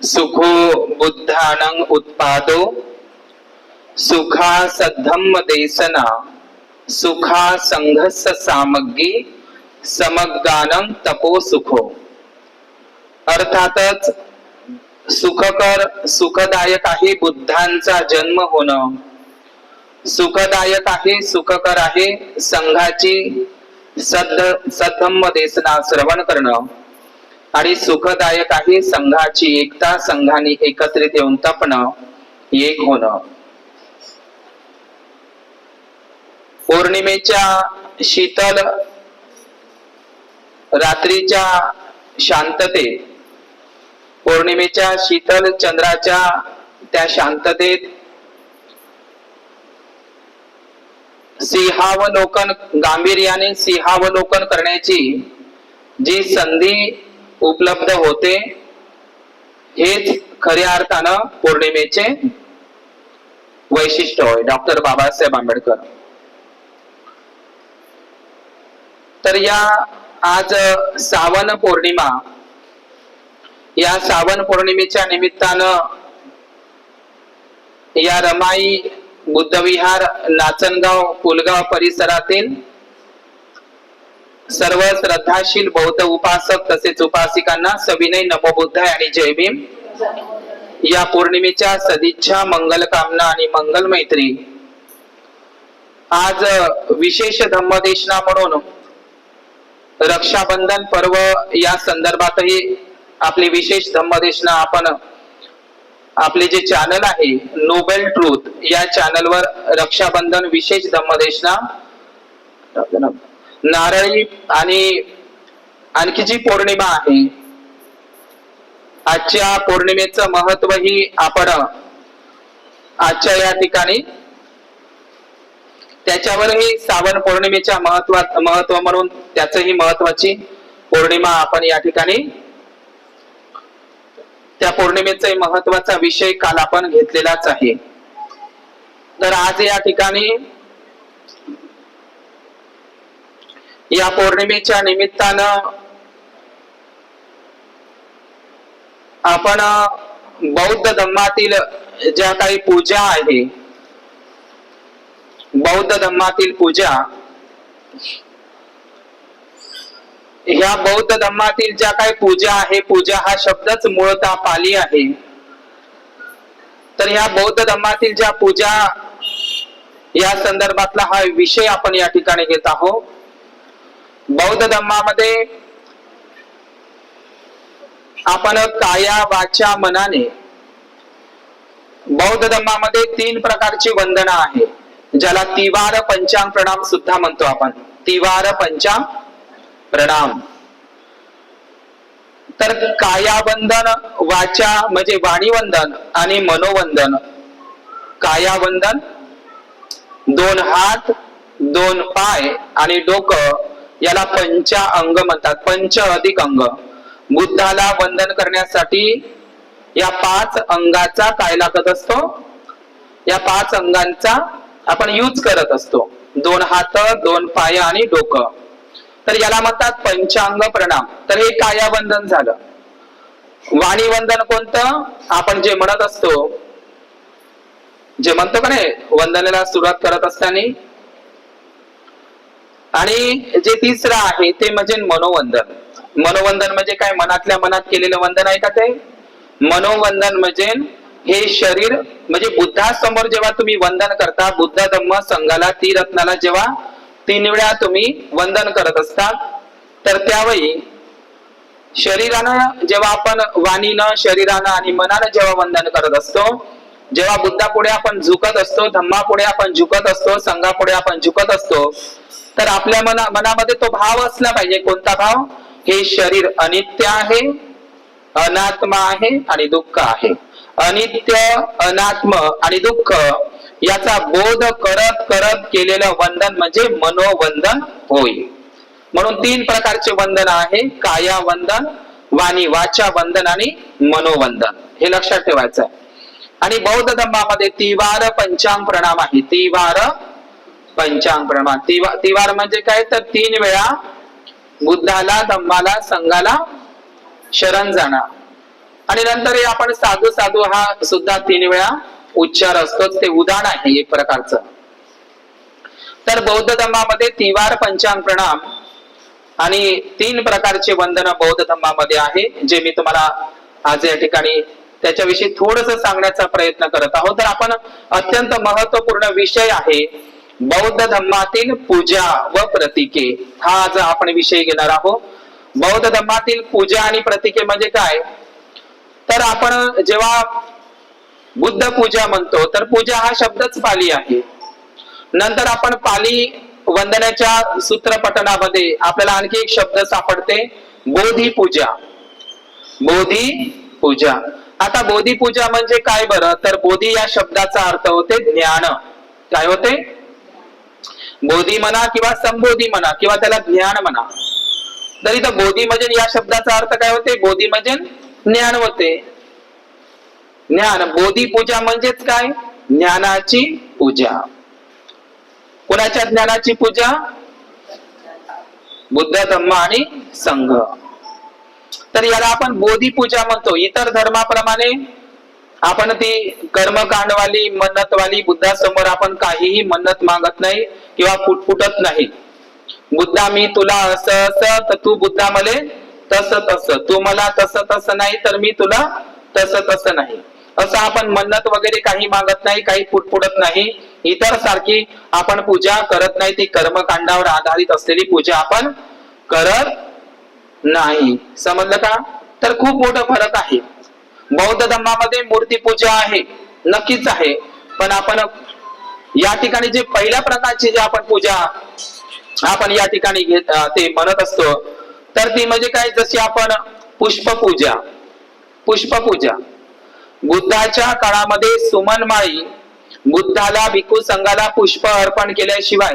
सुखो बुद्धानं उत्पादो सुखा सद्धम्म देसना सुखा संघस्स सामग्री समगानं तपो सुखो। अर्थातच सुखकर सुखदायक आहे बुद्धांचा जन्म होणं, सुखदायक आहे सुखकर आहे संघाची सद्धम्म देसना श्रवण करणं, आणि सुखदायक आहे संघाची एकता, संघाने एकत्रित येऊन तपणं, एक होणं। पौर्णिमेच्या शीतल रात्रीच्या शांततेत, पौर्णिमेच्या शीतल चंद्राच्या त्या शांततेत सिंहावलोकन, गांभीर्याने सिंहावलोकन करण्याची जी संधी उपलब्ध होते, हेच खऱ्या अर्थानं पौर्णिमेचे वैशिष्ट्य होय। डॉक्टर बाबासाहेब आंबेडकर। तर या आज श्रावण पौर्णिमा, या श्रावण पौर्णिमेच्या निमित्तानं या रमाई बुद्धविहार नाचनगाव पुलगाव परिसरातील सर्व श्रद्धाशील बौद्ध उपासक तसेच उपासिकांना सविनय नमो बुद्धाय आणि जय भीम। या पौर्णिमेच्या सदिच्छा, मंगल कामना आणि मंगल मैत्री। आज विशेष धम्मदेशना म्हणून रक्षाबंधन पर्व या संदर्भातही आपली विशेष धम्मदेशना आपण आपले जे चॅनल आहे नोबेल ट्रूथ या चॅनलवर रक्षाबंधन विशेष धम्मदेशना, नारळी आणि आणखी जी पौर्णिमा आहे, आजच्या पौर्णिमेचं महत्व ही आपण आजच्या या ठिकाणी त्याच्यावरही श्रावण पौर्णिमेच्या महत्व म्हणून त्याचही महत्वाची पौर्णिमा आपण या ठिकाणी त्या पौर्णिमेचा महत्वाचा विषय काल आपण घेतलेलाच आहे। तर आज या ठिकाणी या पौर्णिमेच्या निमित्तानं आपण बौद्ध धम्मातील ज्या काही पूजा आहे, बौद्ध धम्मातील पूजा, ह्या बौद्ध धम्मातील ज्या काही पूजा आहे, पूजा हा शब्दच मूळतः पाली आहे। तर ह्या बौद्ध धम्मातील ज्या पूजा या संदर्भातला हा विषय आपण या ठिकाणी घेत आहोत। बौद्ध धम्मामध्ये आपण काया वाचा मनाने, बौद्ध धम्मामध्ये 3 प्रकारची वंदना आहे, ज्याला तिवार पंचांग प्रणाम सुद्धा म्हणतो आपण, तिवार पंचांग प्रणाम। तर कायावंदन, वाचा म्हणजे वाणीवंदन आणि मनोवंदन। कायावंदन 2 हात, 2 पाय आणि डोकं, याला पंचाअंग म्हणतात, पंच अधिक अंग। बुद्धाला वंदन करण्यासाठी या 5 अंगाचा काय लागत असतो, या 5 अंगांचा आपण यूज करत असतो, 2 हात, 2 पाय आणि डोकं। तर याला म्हणतात पंचांग प्रणाम। तर हे कायावंदन झालं। वाणीवंदन कोणतं, आपण जे म्हणत असतो, जे म्हणतो का नाही वंदनेला सुरुवात करत असताना, आणि जे तिसरं आहे ते म्हणजे मनोवंदन। मनोवंदन म्हणजे काय, मनातल्या मनात केलेलं वंदन आहे का ते। मनोवंदन म्हणजे हे शरीर, म्हणजे बुद्धासमोर जेव्हा तुम्ही वंदन करता, बुद्ध धम्म संघाला, त्रिरत्नाला जेव्हा 3 वेळा तुम्ही वंदन करत असता, तर त्यावेळी शरीरानं जेव्हा आपण वाणीनं, शरीरानं आणि मनानं जेव्हा वंदन करत असतो, जेव्हा बुद्धापुढे आपण झुकत असतो, धम्मापुढे आपण झुकत असतो, संघापुढे आपण झुकत असतो, तर आपल्या मनामध्ये तो भाव असला पाहिजे। कोणता भाव, हे शरीर अनित्य आहे, अनात्मा आहे आणि दुःख आहे। अनित्य, अनात्म आणि दुःख याचा बोध करत करत केलेलं वंदन म्हणजे मनोवंदन होय। म्हणून 3 प्रकारचे वंदन आहे, काया वंदन, वाणी वाचा वंदन आणि मनोवंदन, हे लक्षात ठेवायचं आहे। आणि बौद्ध धम्मामध्ये तिवार पंचांग प्रणाम आहे, तिवार पंचांग प्रणाम। तिवार म्हणजे काय, तर 3 वेळा बुद्धाला, धम्माला, संघाला शरण जाणार। आणि नंतर हे आपण साधू साधू हा सुद्धा 3 वेळा उच्चार असतोच, ते उदाहरण आहे एक प्रकारचं. तर बौद्ध धर्मामध्ये तिवार पंचांग प्रणाम आणि 3 प्रकारचे वंदन बौद्ध धर्मामध्ये आहे, जे मी तुम्हाला आज या ठिकाणी त्याच्याविषयी थोडस सांगण्याचा प्रयत्न करत आहोत. तर आपण अत्यंत महत्वपूर्ण विषय आहे बौद्ध धर्मातील पूजा व प्रतीके, हा आज आपण विषय घेणार आहोत. बौद्ध धर्मातील पूजा आणि प्रतीके म्हणजे काय? तर आपण जेव्हा बुद्ध पूजा म्हणतो तर पूजा हा शब्दच पाली आहे. नंतर आपण पाली वंदनाच्या सूत्रपठणामध्ये आपल्याला आणखी एक शब्द सापडते, बोधी पूजा. बोधी पूजा. आता बोधी पूजा म्हणजे काय बरं? तर बोधी या शब्दाचा अर्थ होते ज्ञान. काय होते? बोधी म्हणा किंवा संबोधी म्हणा किंवा त्याला ज्ञान म्हणा. तर इथं बोधी म्हणजे या शब्दाचा अर्थ काय होते? बोधी म्हणजे ज्ञान होते. ज्ञान. बोधी पूजा म्हणजेच काय? ज्ञानाची पूजा. कोणाच्या ज्ञानाची पूजा? बुद्ध धम्म आणि संघ. तर याला आपण बोधी पूजा म्हणतो. इतर धर्माप्रमाणे आपण ती कर्मकांडवाली मन्नतवाली बुद्धासमोर आपण काहीही मन्नत मागत नाही किंवा फुटफुटत नाही. बुद्धा मी तुला असं असं तर तू बुद्धा मले तसं तसं, तू मला तसं तसं नाही तर मी तुला तसं तसं नाही, असं आपण मन्नत वगैरे काही मागत नाही, काही फुटफुटत नाही. इतर सारखी आपण पूजा करत नाही. ती कर्मकांडावर आधारित असलेली पूजा आपण करत नाही. समजलं का? तर खूप मोठा फरक आहे. बौद्ध धर्मामध्ये मूर्ती पूजा आहे, नक्कीच आहे, पण आपण या ठिकाणी जे पहिल्या प्रकारची जी आपण पूजा आपण या ठिकाणी ते म्हणत असतो, तर ती म्हणजे काय? जशी आपण पुष्पपूजा. पुष्पपूजा बुद्धाच्या काळामध्ये सुमनमाळी बुद्धाला भिक्खू संघाला पुष्प अर्पण केल्याशिवाय,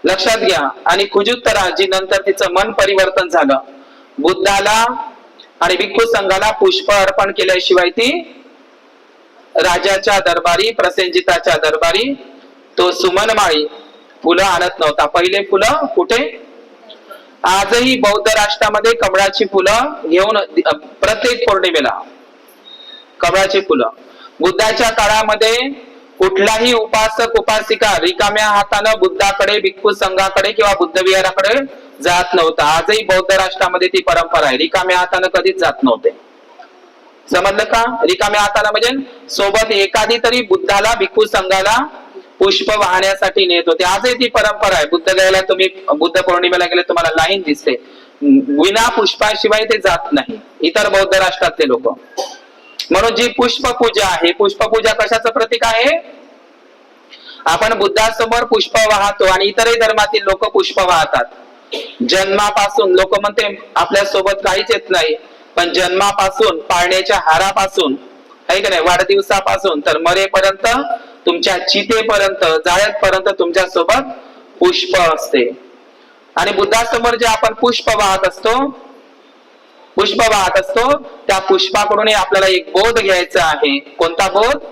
लक्षात घ्या, आणि खुजुत्तरा जी नंतर तिचं मन परिवर्तन झालं, बुद्धाला आणि भिक्खू संघाला पुष्प अर्पण केल्याशिवाय ती राजाच्या दरबारी प्रसेनजिताच्या दरबारी तो सुमनमाळी फुलं आणत नव्हता. पहिले फुलं कुठे? आजही बौद्ध राष्ट्रामध्ये कमळाची फुलं घेऊन प्रत्येक पौर्णिमेला कमळाची फुलं. बुद्धाच्या काळामध्ये कुठलाही उपासक उपासिका रिकाम्या हातानं बुद्धाकडे भिक्खू संघाकडे किंवा बुद्ध विहाराकडे जात नव्हता. आजही बौद्ध राष्ट्रामध्ये ती परंपरा आहे. रिकाम्या हातानं कधीच जात नव्हते. समजलं का? रिकाम्या हाताला म्हणजे सोबत एखादी तरी बुद्धाला भिक्खू संघाला पुष्प वाहण्यासाठी नेत होते. आजही ती परंपरा आहे. बुद्ध गयाला तुम्ही बुद्ध पौर्णिमेला गेले तुम्हाला लाईन दिसते. विना पुष्पाशिवाय ते जात नाही इतर बौद्ध राष्ट्रातले लोक. म्हणून जी पुष्पपूजा आहे, पुष्पपूजा कशाचं प्रतीक आहे? आपण बुद्धासमोर पुष्प वाहतो आणि इतरही धर्मातील लोक पुष्प वाहतात. जन्मापासून लोक म्हणते आपल्या सोबत काहीच येत नाही, पण जन्मापासून पाळण्याच्या हारापासून आहे का नाही, वाढदिवसापासून तर मरेपर्यंत तुमच्या चितेपर्यंत जाळ्यापर्यंत तुमच्या सोबत पुष्प असते. आणि बुद्धासमोर जे आपण पुष्प वाहत असतो त्या पुष्पाकडून आपल्याला एक बोध घ्यायचा आहे. कोणता बोध?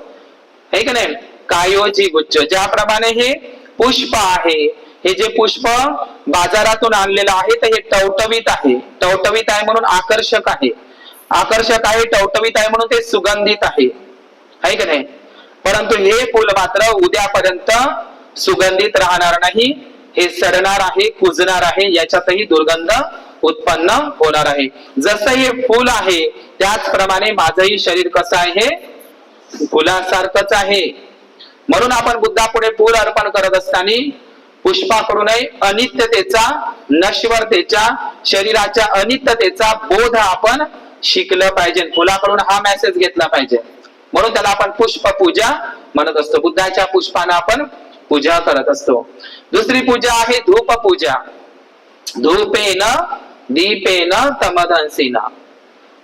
आहे का नाही? कायोजी गुच्छ. ज्याप्रमाणे हे पुष्प आहे, हे जे पुष्प बाजारातून आणलेलं आहे तर हे टवटवीत आहे. टवटवीत आहे म्हणून आकर्षक आहे. आकर्षक आहे, टवटवीत आहे म्हणून ते सुगंधित आहे का नाही? परंतु हे फुल मात्र उद्यापर्यंत सुगंधित राहणार नाही. हे सडणार आहे, कुजणार आहे, याच्यातही दुर्गंध उत्पन्न होणार आहे. जसं हे फुल आहे त्याचप्रमाणे माझंही शरीर कसं आहे? फुलासारखंच आहे. म्हणून आपण बुद्धापुढे फुल अर्पण करत असताना पुष्पाकडूनही अनित्यतेचा, नश्वरतेच्या, शरीराच्या अनित्यतेचा बोध आपण शिकलं पाहिजे. फुलाकडून हा मेसेज घेतला पाहिजे. म्हणून त्याला आपण पुष्पपूजा म्हणत असतो. बुद्धाच्या पुष्पानं आपण पूजा करत असतो. दुसरी पूजा आहे धूप पूजा. धूपेन दीपेन तमदंसीना.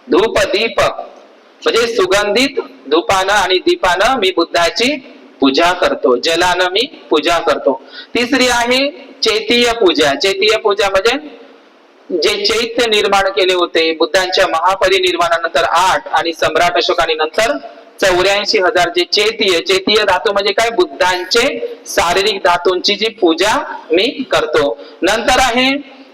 धूप दीप म्हणजे सुगंधित धूपानं आणि दीपानं मी बुद्धाची पूजा करतो, जलानं मी पूजा करतो. तिसरी आहे चैतीय पूजा. चैतीय पूजा म्हणजे जे चैत्य निर्माण केले होते बुद्धांच्या महापरिनिर्वाणानंतर 8 आणि सम्राट अशोकाने नंतर 84,000 जे चैतीय धातू म्हणजे काय? बुद्धांचे शारीरिक धातूंची जी पूजा मी करतो. नंतर आहे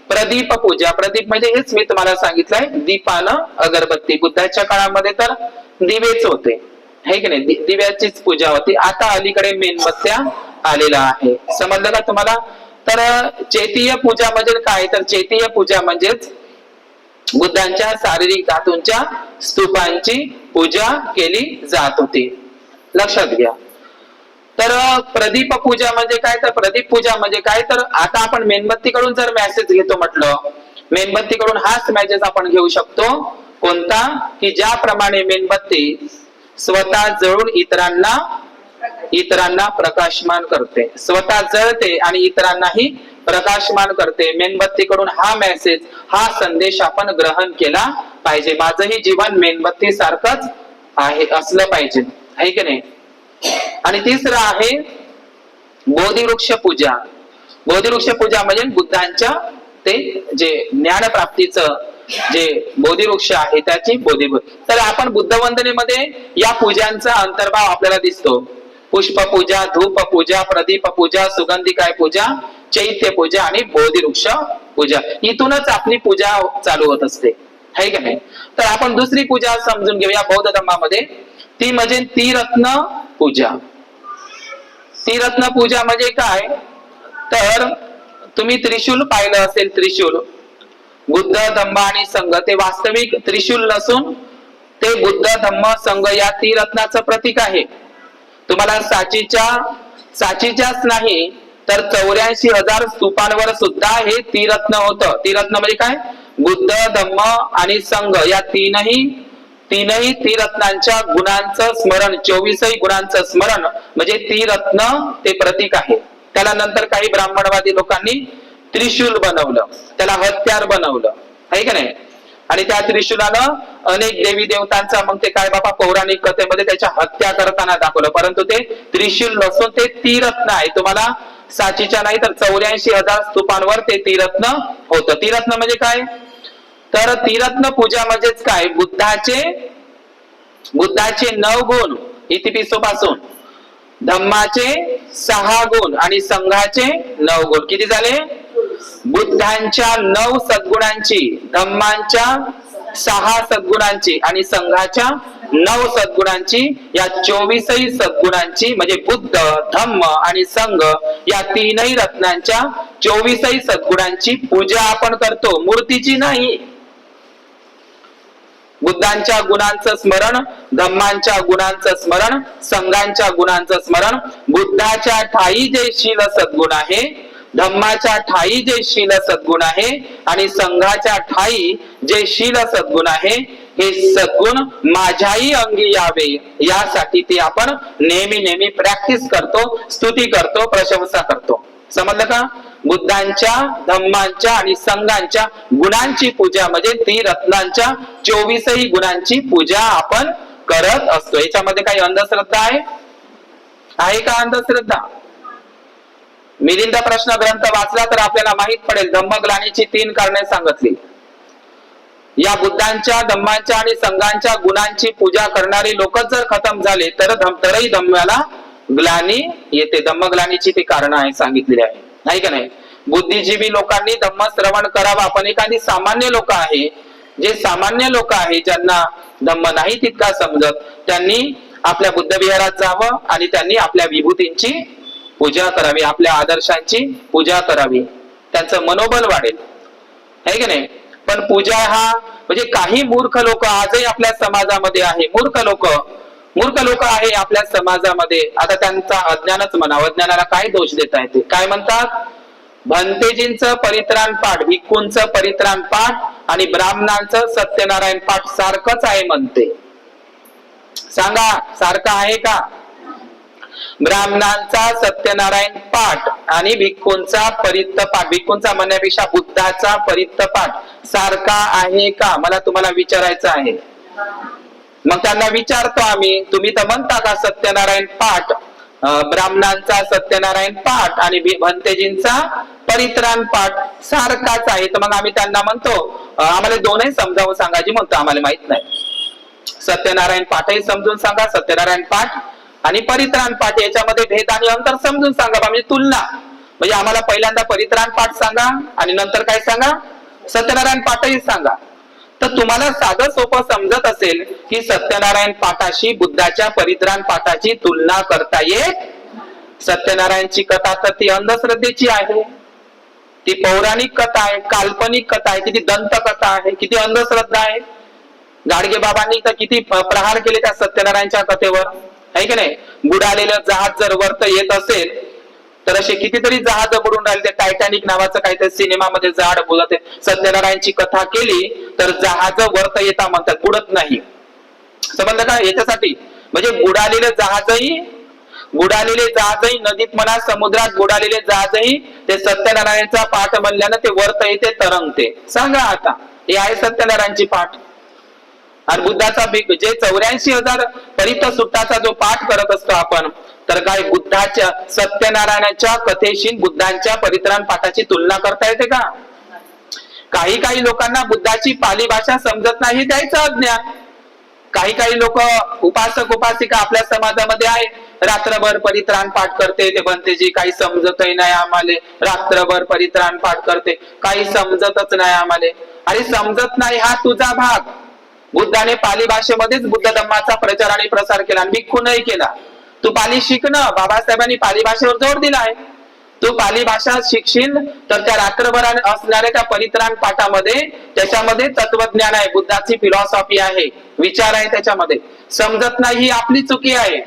प्रदीप पूजा, प्रदीप म्हणजे हेच मी तुम्हाला सांगितलंय, दीपानं अगरबत्ती. बुद्धाच्या काळामध्ये तर दिवेच होते, है की नाही, दिव्याचीच पूजा होती. आता अलीकडे मेणबत्त्या आलेला आहे. समजलं का तुम्हाला? तर चैतीय पूजा म्हणजे काय? तर चैतीय पूजा म्हणजेच बुद्धांच्या शारीरिक धातूंच्या स्तूपांची पूजा केली जात होती. लक्षात घ्या. तर प्रदीप पूजा म्हणजे काय? तर प्रदीप पूजा म्हणजे काय? तर आता आपण मेणबत्तीकडून जर मेसेज घेतो म्हटलं, मेणबत्तीकडून हाच मेसेज आपण घेऊ शकतो. कोणता? की ज्याप्रमाणे मेणबत्ती स्वतः जळून इतरांना प्रकाशमान करते, स्वतः जळते आणि इतरांनाही प्रकाशमान करते. मेणबत्तीकडून हा मेसेज, हा संदेश आपण ग्रहण केला पाहिजे. माझंही जीवन मेणबत्ती सारखंच आहे असलं पाहिजे, आहे की नाही. आणि तिसरं आहे बोधिवृक्ष पूजा. बोधिवृक्ष पूजा म्हणजे बुद्धांच्या ते जे ज्ञानप्राप्तीचं जे बोधिवृक्ष आहे त्याची बोधिवृक्ष. तर आपण बुद्ध वंदनेमध्ये या पूजांचा अंतर्भाव आपल्याला दिसतो. पुष्प पूजा, धूप पूजा, प्रदीप पूजा, सुगंधिकाय पूजा, चैत्य पूजा आणि बोधिवृक्ष पूजा. इथूनच आपली पूजा चालू होत असते, है का नाही. तर आपण दुसरी पूजा समजून घेऊया बौद्ध धर्मामध्ये. ती म्हणजे त्रिरत्न पूजा. त्रिरत्न पूजा म्हणजे काय? तर तुम्ही त्रिशूल पाहिलं असेल. त्रिशूल, बुद्ध, धम्म आणि संघ, ते वास्तविक त्रिशूल नसून ते बुद्ध, धम्म, संघ या त्रिरत्नाचं प्रतीक आहे. तुम्हाला साचीच्याच नाही तर 84,000 स्तूपांवर सुद्धा हे त्रिरत्न होतं. त्रिरत्न म्हणजे काय? बुद्ध, धम्म आणि संघ या तीनही त्रिरत्नांच्या गुणांचं स्मरण, 24 गुणांचं स्मरण म्हणजे त्रिरत्न ते प्रतीक आहे. त्याला नंतर काही ब्राह्मणवादी लोकांनी त्रिशूल बनवलं, त्याला हत्यार बनवलं, आहे का नाही. आणि त्या त्रिशूलानं अनेक देवी देवतांचा मग ते काय बाबा पौराणिक कथेमध्ये त्याच्या हत्या करताना दाखवलं. परंतु ते त्रिशूल नसून ते त्रिरत्न आहे. तुम्हाला साचीच्या नाही तर 84,000 स्तूपांवर ते त्रिरत्न होतं. त्रिरत्न म्हणजे काय? तर त्रिरत्न पूजा म्हणजेच काय? बुद्धाचे 9 गुण इतिपिसोपासून, धम्माचे 6 गुण आणि संघाचे 9 गुण. किती झाले? बुद्धांच्या 9 सद्गुणांची, धम्मांच्या 6 सद्गुणांची आणि संघाच्या 9 सद्गुणांची, या 24 सद्गुणांची म्हणजे बुद्ध, धम्म आणि संघ या तीनही रत्नांच्या 24 सद्गुणांची पूजा आपण करतो, मूर्तीची नाही. बुद्धांच्या गुणांचं स्मरण, धम्मांच्या गुणांचं स्मरण, संघांच्या गुणांचं स्मरण. बुद्धाच्या ठाई जे शील सद्गुण आहे, धम्माच्या ठाई जे शील सद्गुण आहे आणि संघाच्या ठाई जे शील सद्गुण आहे, हे सद्गुण माझ्याही अंगी यावे यासाठी ते आपण नेहमी प्रॅक्टिस करतो, स्तुती करतो, प्रशंसा करतो. समजलं का? बुद्धांच्या, धम्मांच्या आणि संघांच्या गुणांची पूजा म्हणजे त्रिरत्नांच्या 24 गुणांची पूजा आपण करत असतो. याच्यामध्ये काही अंधश्रद्धा आहे का? अंधश्रद्धा? मिलिंद प्रश्न ग्रंथ वाचला तर आपल्याला माहित पडेल. धम्मग्लानीची 3 कारणे सांगितली. या बुद्धांच्या, धम्मांच्या आणि संघांच्या गुणांची पूजा करणारे लोकच जर खतम झाले तरही धम्माला ग्लानी येते. धम्मग्लानीची ती कारणं आहे सांगितलेली आहे, नाही का नाही. बुद्धिजीवी लोकांनी धम्म श्रवण करावा, पण एखादी सामान्य लोक आहे, जे सामान्य लोक आहे ज्यांना धम्म नाही तितका समजत, त्यांनी आपल्या बुद्ध विहारात जावं आणि त्यांनी आपल्या विभूतींची पूजा करावी, आपल्या आदर्शांची पूजा करावी, त्यांचं मनोबल वाढेल, आहे की नाही. पण पूजा हा म्हणजे काही मूर्ख लोक आजही आपल्या समाजामध्ये आहे. मूर्ख लोक आहे आपल्या समाजामध्ये. आता त्यांचा अज्ञानच म्हणा, अज्ञानाला काय दोष देता येते? काय म्हणतात? भंतेजींचं परित्राण पाठ, भिक्खूंचं परित्राण पाठ आणि ब्राह्मणांचं सत्यनारायण पाठ सारखंच आहे म्हणते. सांगा, सारखं आहे का? ब्राह्मणांचा सत्यनारायण पाठ आणि भिक्खूंचा परित्त पाठ, भिक्खूंचा म्हणण्यापेक्षा बुद्धाचा परित्त पाठ सारखा आहे का? मला तुम्हाला विचारायचं आहे. मग त्यांना विचारतो आम्ही, तुम्ही तर म्हणता का सत्यनारायण पाठ, ब्राह्मणांचा सत्यनारायण पाठ आणि भंतेजींचा परित्राण पाठ सारखाच आहे? तर मग आम्ही त्यांना म्हणतो आम्हाला दोनही समजावून सांगायची, म्हणतो आम्हाला माहित नाही. सत्यनारायण पाठही समजून सांगा, सत्यनारायण पाठ आणि परित्राण पाठ याच्यामध्ये भेद आणि अंतर समजून सांगा, म्हणजे तुलना. म्हणजे आम्हाला पहिल्यांदा परित्राण पाठ सांगा आणि नंतर काय सांगा, सत्यनारायण पाठही सांगा. तर तुम्हाला साधं सोपं समजत असेल की सत्यनारायण पाठाशी बुद्धाच्या परित्राण पाठाची तुलना करता येत. सत्यनारायणची कथा तर ती अंधश्रद्धेची आहे, ती पौराणिक कथा आहे, काल्पनिक कथा आहे, किती दंत कथा आहे, किती अंधश्रद्धा आहे. गाडगे बाबांनी तर किती प्रहार केले त्या सत्यनारायणच्या कथेवर, आहे की नाही. बुडालेलं जहाज जर वर्त येत असेल तर असे कितीतरी जहाज बुडून राहिले. टायटॅनिक नावाचं काहीतरी सिनेमामध्ये जहाज बुडत आहे. सत्यनारायणची कथा केली तर जहाज वर्त येता म्हणतात, बुडत नाही. समजलं का. याच्यासाठी म्हणजे बुडालेले जहाजही नदीत म्हणा, समुद्रात बुडालेले जहाजही ते सत्यनारायणचा पाठ म्हणल्यानं ते वर्त येते, तरंगते. सांगा आता, हे आहे सत्यनारायणची पाठ. आणि बुद्धाचा जे 84,000 परित सुट्टाचा जो पाठ करत असतो आपण, तर काय बुद्धाच्या सत्यनारायणाच्या कथेशी बुद्धांच्या परित्राण पाठाची तुलना करता येते का. काही लोकांना बुद्धाची पाली भाषा समजत नाही, त्याचं अज्ञान. काही लोक उपासक उपासिका आपल्या समाजामध्ये आहे, रात्रभर परित्राण पाठ करते, ते बनतेजी काही समजतही नाही आम्हाला, रात्रभर परित्राण पाठ करते, काही समजतच नाही आम्हाला. अरे समजत नाही हा तुझा भाग. बुद्धाने पाली भाषेमध्येच बुद्ध धम्माचा प्रचार आणि प्रसार केला, भिक्खू नाही केला. तू पाली शिकणं, बाबासाहेबांनी पाली भाषेवर जोर दिला आहे. तू पाली भाषा शिकशील तर त्या रात्रभर असणाऱ्या त्या परित्राण पाठामध्ये त्याच्यामध्ये तत्वज्ञान आहे, बुद्धाची फिलॉसॉफी आहे, विचार आहे त्याच्यामध्ये. समजत नाही ही आपली चुकी आहे.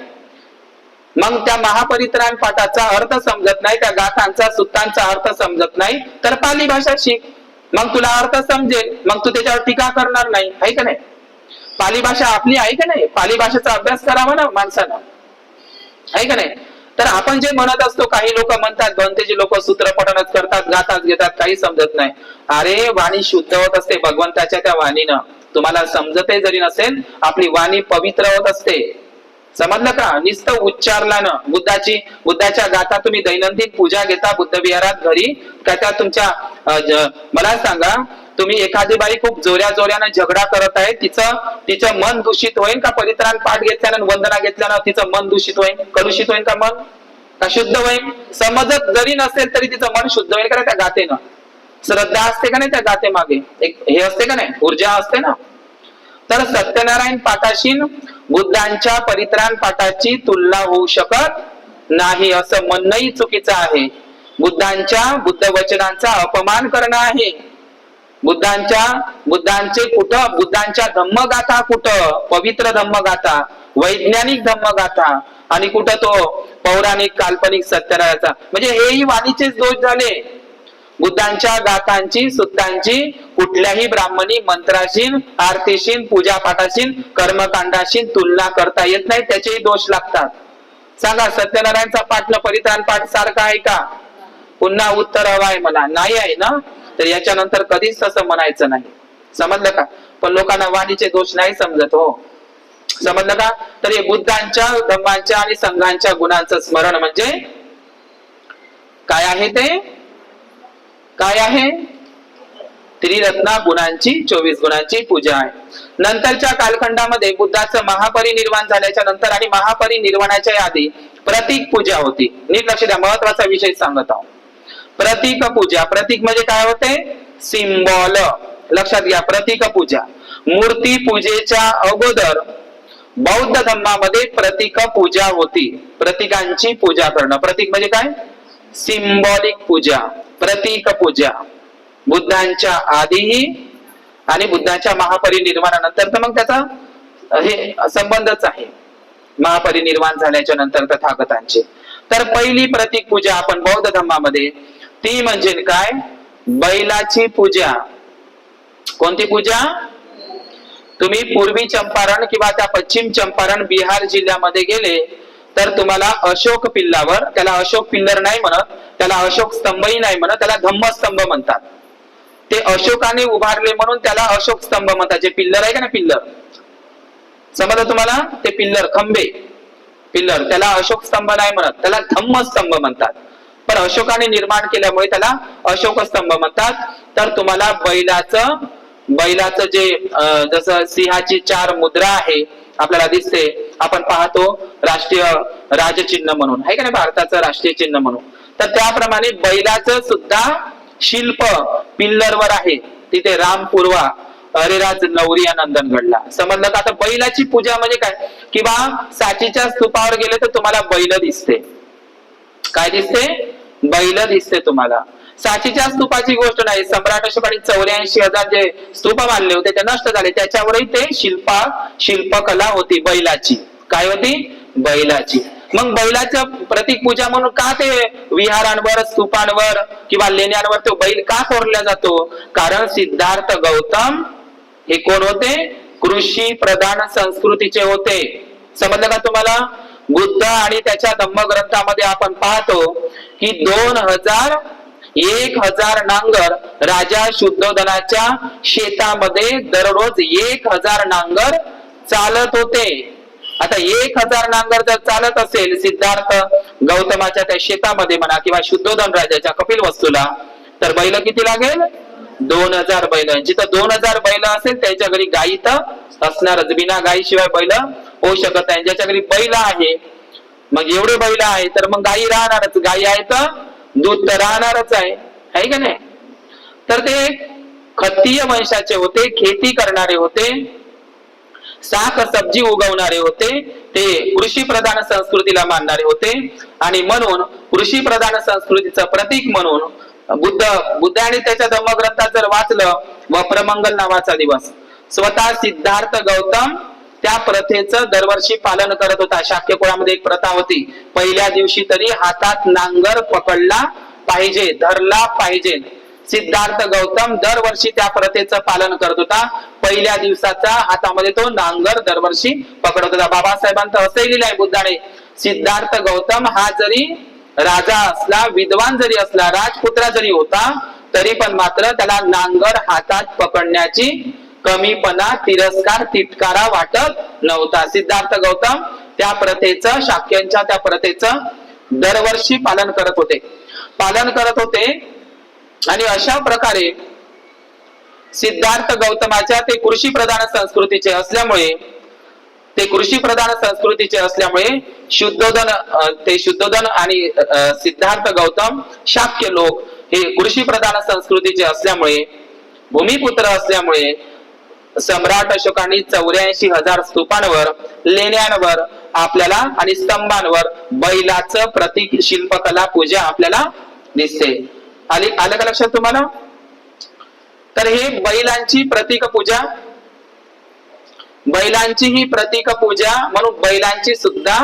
मग त्या महापरित्राण पाठाचा अर्थ समजत नाही, त्या गाथांचा सुत्तांचा अर्थ समजत नाही, तर पाली भाषा शिक, मग तुला अर्थ समजेल, मग तू त्याच्यावर टीका करणार नाही, आहे का नाही. पाली भाषा आपली आहे का नाही, पाली भाषेचा अभ्यास करावा ना माणसानं, आहे का नाही. तर आपण जे म्हणत असतो, काही लोक म्हणतात भंतेजी लोक सूत्रपठणच करतात, गाथाच घेतात, काही समजत नाही. अरे वाणी शुद्ध होत असते भगवंताच्या त्या वाणीनं. तुम्हाला समजते जरी नसेल, आपली वाणी पवित्र होत असते. समजलं का. नुसतं उच्चारल्यानं बुद्धाच्या गाथा तुम्ही दैनंदिन पूजा घेता बुद्ध विहारात घरी, का त्या तुमच्या मला सांगा, तुम्ही एखादी बाई खूप जोऱ्यानं झगडा करत आहे, तिचं मन दूषित होईल का. परित्राण पाठ घेतल्यानं वंदना घेतल्यानं तिचं मन दूषित होईल, कलुषित होईल का मन, का शुद्ध होईल. समजत जरी नसेल तरी तिचं मन शुद्ध होईल का त्या गाथेनं. श्रद्धा असते का नाही त्या गाथे मागे, एक हे असते का नाही, ऊर्जा असते ना. तर सत्यनारायण पाठाशी बुद्धांच्या परित्राण पाठाची तुलना होऊ शकत नाही, असं म्हणणंही चुकीचं आहे. बुद्ध वचनांचा अपमान करणं आहे. बुद्धांचे कुठं, बुद्धांच्या धम्मगाथा कुठं, पवित्र धम्मगाथा, वैज्ञानिक धम्मगाथा, आणि कुठं तो पौराणिक काल्पनिक सत्यनारायणाचा. म्हणजे हेही वाणीचेच दोष झाले. बुद्धांच्या गाथांची सुत्तांची कुठल्याही ब्राह्मणी मंत्राशीन, आरतीशीन, पूजा पाठाशीन, कर्मकांडाशीन तुलना करता येत नाही, त्याचेही दोष लागतात. सांगा, सत्यनारायणचा पाठ न परित्राण पाठ सारखा आहे का. पुन्हा उत्तर हवं आहे मला, नाही आहे ना. तर याच्यानंतर कधीच तसं म्हणायचं नाही. समजलं का. पण लोकांना वाणीचे दोष नाही समजत हो. समजलं का. तर हे बुद्धांच्या धम्मांच्या आणि संघांच्या गुणांचं स्मरण म्हणजे काय आहे, ते काय आहे, त्रिरत्ना गुणांची 24 गुणांची पूजा आहे. नंतरच्या कालखंडामध्ये बुद्धाचं महापरिनिर्वाण झाल्याच्या नंतर आणि महापरिनिर्वाणाच्या आधी प्रतीक पूजा होती. नीट लक्ष द्या, महत्वाचा विषय सांगत आहोत. प्रतीक पूजा, प्रतीक म्हणजे काय होते, सिम्बॉल. लक्षात घ्या, प्रतीक पूजा. मूर्ती पूजेच्या अगोदर बौद्ध धम्मामध्ये प्रतीक पूजा होती. प्रतीकांची पूजा करणं, प्रतीक म्हणजे काय, सिम्बॉलिक पूजा, प्रतीक पूजा. बुद्धांच्या आधीही आणि बुद्धांच्या महापरिनिर्वाणानंतर, तर मग त्याचा हे संबंधच आहे. महापरिनिर्वाण झाल्याच्या नंतर तथागतांचे. तर पहिली प्रतीक पूजा आपण बौद्ध धम्मामध्ये, ती म्हणजे काय, बैलाची पूजा. कोणती पूजा. तुम्ही पूर्वी चंपारण किंवा त्या पश्चिम चंपारण बिहार जिल्ह्यामध्ये गेले तर तुम्हाला अशोक पिल्लावर, त्याला अशोक पिल्लर नाही म्हणत, त्याला अशोक स्तंभही नाही म्हणत, त्याला धम्मस्तंभ म्हणतात. ते अशोकाने उभारले म्हणून त्याला अशोक स्तंभ म्हणतात. जे पिल्लर आहे का ना, पिल्लर समजलं तुम्हाला, ते पिल्लर, खंबे, पिल्लर, त्याला अशोक स्तंभ नाही म्हणत, त्याला धम्मस्तंभ म्हणतात. पण अशोकाने निर्माण केल्यामुळे त्याला अशोक स्तंभ म्हणतात. तर तुम्हाला बैलाचं जे जसं सिंहाची 4 मुद्रा आहे आपल्याला दिसते, आपण पाहतो राष्ट्रीय राजचिन्ह म्हणून, आहे का नाही, भारताचं राष्ट्रीय चिन्ह म्हणून. तर त्याप्रमाणे बैलाचं सुद्धा शिल्प पिल्लरवर आहे, तिथे रामपूर्वा हरिराज नवरिया नंदनगडला. समजलं का? आता बैलाची पूजा म्हणजे काय, किंवा सांचीच्या स्तूपावर गेले तर तुम्हाला बैल दिसते. काय दिसते? बैल दिसते तुम्हाला. सांचीच्या स्तूपाची गोष्ट नाही, सम्राट अशोकाने 84,000 जे स्तूप बांधले होते ते नष्ट झाले, त्याच्यावरही ते शिल्पकला होती बैलाची. काय होती? बैलाची. मग बैलाचं प्रतीक पूजा म्हणून का ते विहारांवर, स्तूपांवर किंवा लेण्यांवर तो बैल का कोरला जातो? कारण सिद्धार्थ गौतम हे कोण होते? कृषी प्रधान संस्कृतीचे होते. समजलं का तुम्हाला? बुद्ध आणि त्याच्या धम्मग्रंथामध्ये आपण पाहतो की 1,000 नांगर राजा शुद्धोधनाच्या शेतामध्ये दररोज 1,000 नांगर चालत होते. आता 1,000 नांगर जर चालत असेल सिद्धार्थ गौतमाच्या त्या शेतामध्ये म्हणा किंवा शुद्धोधन राजाच्या कपिलवस्तूला, तर बैल किती लागेल? 2,000 बैल. जिथं 2,000 बैल असेल त्याच्या घरी गाई तर असणारच, बिना गायीशिवाय बैल होऊ शकत नाही. ज्याच्या घरी बैल आहे, मग एवढे बैल आहे तर मग गायी राहणारच, गायी आहे तर दूध तर राहणारच आहे का नाही? तर ते खत्तीय वंशाचे होते, खेती करणारे होते, शाक सब्जी उगवणारे होते, ते कृषी प्रधान संस्कृतीला मानणारे होते. आणि म्हणून कृषी प्रधान संस्कृतीचं प्रतीक म्हणून बुद्ध आणि त्याच्या धम्मग्रंथात जर वाचलं, वप्रमंगल नावाचा दिवस, स्वतः सिद्धार्थ गौतम त्या प्रथेचं दरवर्षी पालन करत होता. शाक्य कुळामध्ये एक प्रथा होती, पहिल्या दिवशी तरी हातात नांगर पकडला पाहिजे, धरला पाहिजे. सिद्धार्थ गौतम दरवर्षी त्या प्रथेचं पालन करत होता. पहिल्या दिवसाचा हातामध्ये तो नांगर दरवर्षी पकडत होता. बाबासाहेबांचं असंही लिहिलंय बुद्धाने, सिद्धार्थ गौतम हा जरी राजा असला, विद्वान जरी असला, राजपुत्रा जरी होता, तरी पण मात्र त्याला नांगर हातात पकडण्याची कमीपणा, तिरस्कार, तिटकारा वाटत नव्हता. सिद्धार्थ गौतम त्या प्रथेचं, शाक्यांच्या त्या प्रथेचं दरवर्षी पालन करत होते. आणि अशा प्रकारे सिद्धार्थ गौतमाच्या ते कृषी प्रधान संस्कृतीचे असल्यामुळे शुद्धोधन आणि सिद्धार्थ गौतम शाक्य लोक हे कृषी प्रधान संस्कृतीचे असल्यामुळे, भूमिपुत्र असल्यामुळे सम्राट अशोकांनी 84,000 स्तूपांवर, लेण्यांवर आपल्याला आणि स्तंभांवर बैलाचं प्रतीक शिल्पकला पूजा आपल्याला दिसते. आलं का लक्षात तुम्हाला? तर हे बैलांची प्रतीक पूजा, बैलांची ही प्रतीक पूजा म्हणून, बैलांची सुद्धा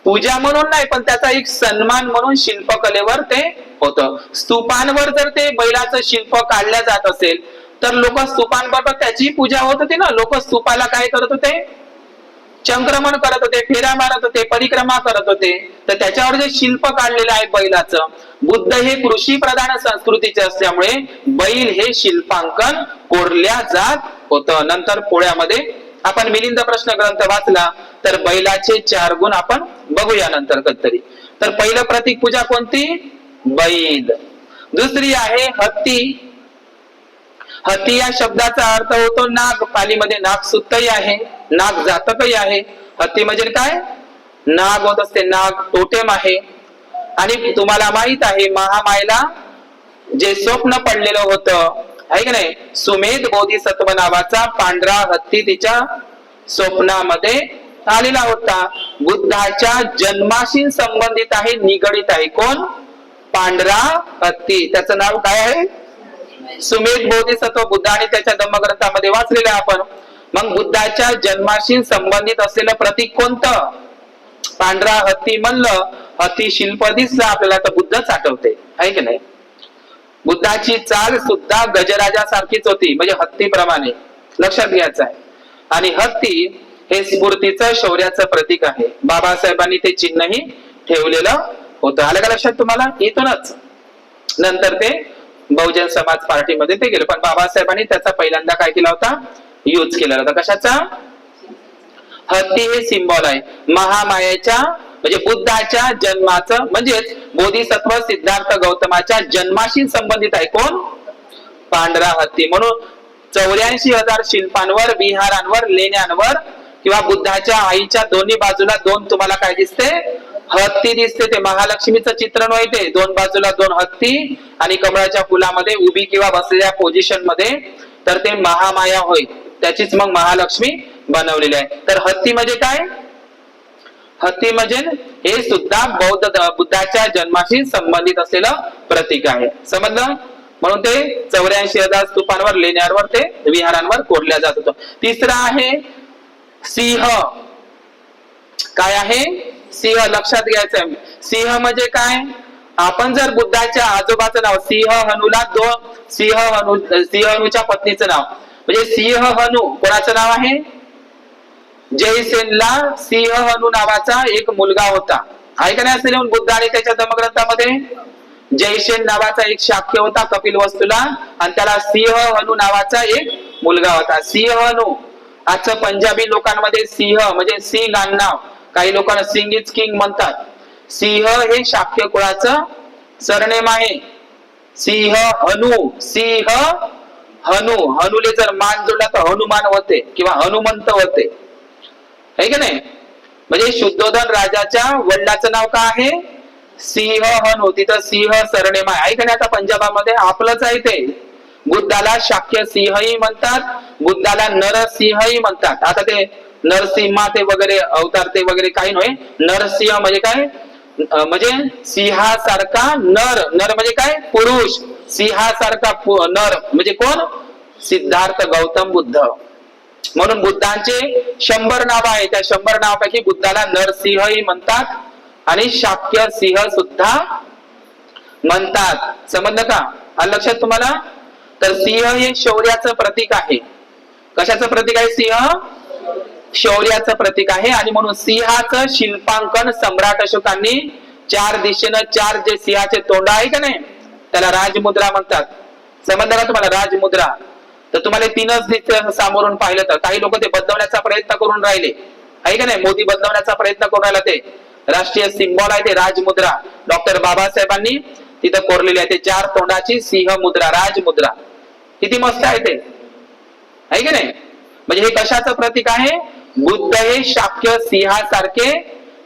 पूजा म्हणून नाही पण त्याचा एक सन्मान म्हणून शिल्पकलेवर ते होतं. स्तूपांवर जर ते बैलाचं शिल्प काढल्या जात असेल तर लोक स्तूपांबरोबर त्याची पूजा होत होती ना. लोक स्तूपाला काय करत होते? चंक्रमण करत होते, फेऱ्या मारत होते, परिक्रमा करत होते. तर त्याच्यावर जे शिल्प काढलेलं आहे बैलाचं, बुद्ध हे कृषी प्रधान संस्कृतीचे असल्यामुळे बैल हे शिल्पांकन कोरल्या जात होतं. नंतर पोळ्यामध्ये आपण मिलिंद प्रश्न ग्रंथ वाचला तर बैलाचे 4 गुण आपण बघूया नंतर कधीतरी. तर पहिलं प्रतीक पूजा कोणती? बैल. दुसरी आहे हत्ती. हत्ती या शब्दाचा अर्थ होतो नाग. पालीमध्ये नाग सुत्तही आहे, नाग जातकही आहे. हत्ती म्हणजे काय? नाग होत असते, नाग टोटेम आहे. आणि तुम्हाला माहित आहे महामायेला जे स्वप्न पडलेलं होतं आहे की नाही, सुमेध बोधिसत्व नावाचा पांढरा हत्ती तिच्या स्वप्नामध्ये आलेला होता. बुद्धाच्या जन्माशी संबंधित आहे, निगडित आहे. कोण? पांढरा हत्ती. त्याचं नाव काय आहे? सुमेध बोधिसत्व. बुद्धाने त्याच्या धम्मग्रंथामध्ये वाचलेले आपण. मग बुद्धाच्या जन्माशी संबंधित असलेलं प्रतीक कोणतं? पांढरा हत्ती म्हणलं, हत्ती शिल्प दिसलं आपल्याला तर बुद्धच आठवते आहे की नाही. बुद्धाची चाल सुद्धा गजराजासारखीच होती, म्हणजे हत्तीप्रमाणे, लक्षात घ्यायचं आहे. आणि हत्ती हे स्फूर्तीचं, शौर्याचं प्रतीक आहे. बाबासाहेबांनी ते चिन्हही ठेवलेलं होतं. आलं का लक्षात तुम्हाला? इथूनच नंतर ते बहुजन समाज पार्टीमध्ये ते गेले, पण बाबासाहेबांनी त्याचा पहिल्यांदा काय केला होता? यूज केलेला होता. कशाचा? हत्ती हे सिंबॉल आहे महामायेच्या, म्हणजे बुद्धाच्या जन्माचं, म्हणजेच बोधिसत्व सिद्धार्थ गौतमाच्या जन्माशी संबंधित आहे. कोण? पांढरा हत्ती. म्हणून 84,000 शिल्पांवर, विहारांवर, लेण्यांवर किंवा बुद्धाच्या आईच्या दोन्ही बाजूला 2 तुम्हाला काय दिसते? हत्ती दिसते ते महालक्ष्मीचं चित्रण होय ते दोन बाजूला दोन हत्ती आणि कमळाच्या फुलामध्ये उभी किंवा बसलेल्या पोझिशन मध्ये तर ते महामाया होय त्याचीच मग महालक्ष्मी बनवलेली आहे. तर हत्ती म्हणजे काय हत्ती म्हणजे हे सुद्धा बुद्धाच्या जन्माशी संबंधित असलेलं प्रतीक आहे समजलं. म्हणून ते 84,000 स्तूपांवर लेण्यांवर ते विहारांवर कोरल्या जात होतं. तिसरं आहे सिंह. काय आहे सिंह लक्षात घ्यायचं. सिंह म्हणजे काय आपण जर बुद्धाच्या आजोबाचं नाव सिंह हनूला सिंह हनूच्या पत्नीचं नाव म्हणजे सिंह हनू कोणाचं नाव आहे जयसेनला सिंह हनू नावाचा एक मुलगा होता आहे का नाही असं लिहून बुद्ध आणि त्याच्या धम्मग्रंथामध्ये. जयसेन नावाचा एक शाक्य होता कपिल वस्तूला आणि त्याला सिंह हनू नावाचा एक मुलगा होता. सिंह हनू आजचं पंजाबी लोकांमध्ये सिंह म्हणजे सिंग नाव काही लोकांना सिंग इज किंग म्हणतात. सिंह हे शाक्य कुळाचं सरनेम आहे. सिंह हनू सिंह हनू हनूले जर मान जोडला तर हनुमान होते किंवा हनुमंत होते है की नाही. म्हणजे शुद्धोधन राजाच्या वडिलाचं नाव काय आहे सिंह हनू तिथं सिंह सरनेम आहे का नाही. आता पंजाबामध्ये आपलंच आहे ते. बुद्धाला शाक्य सिंहही म्हणतात बुद्धाला नरसिंहही म्हणतात. आता ते नरसिंहा ते वगैरे अवतार ते वगैरे काही नाही. नरसिंह म्हणजे काय म्हणजे सिंहासारखा नर नर म्हणजे काय पुरुष सिंहासारखा नर म्हणजे कोण सिद्धार्थ गौतम बुद्ध. म्हणून बुद्धांचे 100 नाव आहे त्या 100 नावापैकी बुद्धाला नरसिंहही म्हणतात आणि शाक्य सिंह सुद्धा म्हणतात. समजलं का आलं लक्षात तुम्हाला. तर सिंह हे शौर्याचं प्रतीक आहे. कशाचं प्रतीक आहे सिंह शौर्याचं प्रतीक आहे आणि म्हणून सिंहाचं शिल्पांकन सम्राट अशोकांनी 4 दिशेनं 4 जे सिंहाचे तोंड आहे का नाही त्याला राजमुद्रा म्हणतात. समजलं का तुम्हाला राजमुद्रा. तर तुम्हाला 3च दिसते सामोरून पाहिलं तर काही लोक ते बदलवण्याचा प्रयत्न करून राहिले आहे का नाही. मोदी बदलवण्याचा प्रयत्न करून राहिला ते राष्ट्रीय सिंबॉल आहे ते राजमुद्रा. डॉक्टर बाबासाहेबांनी तिथं कोरलेली आहे ते 4 तोंडाची सिंह मुद्रा राजमुद्रा. किती मस्त आहे ते आहे की नाही. म्हणजे हे कशाचं प्रतीक आहे बुद्ध हे शाक्य सिंहासारखे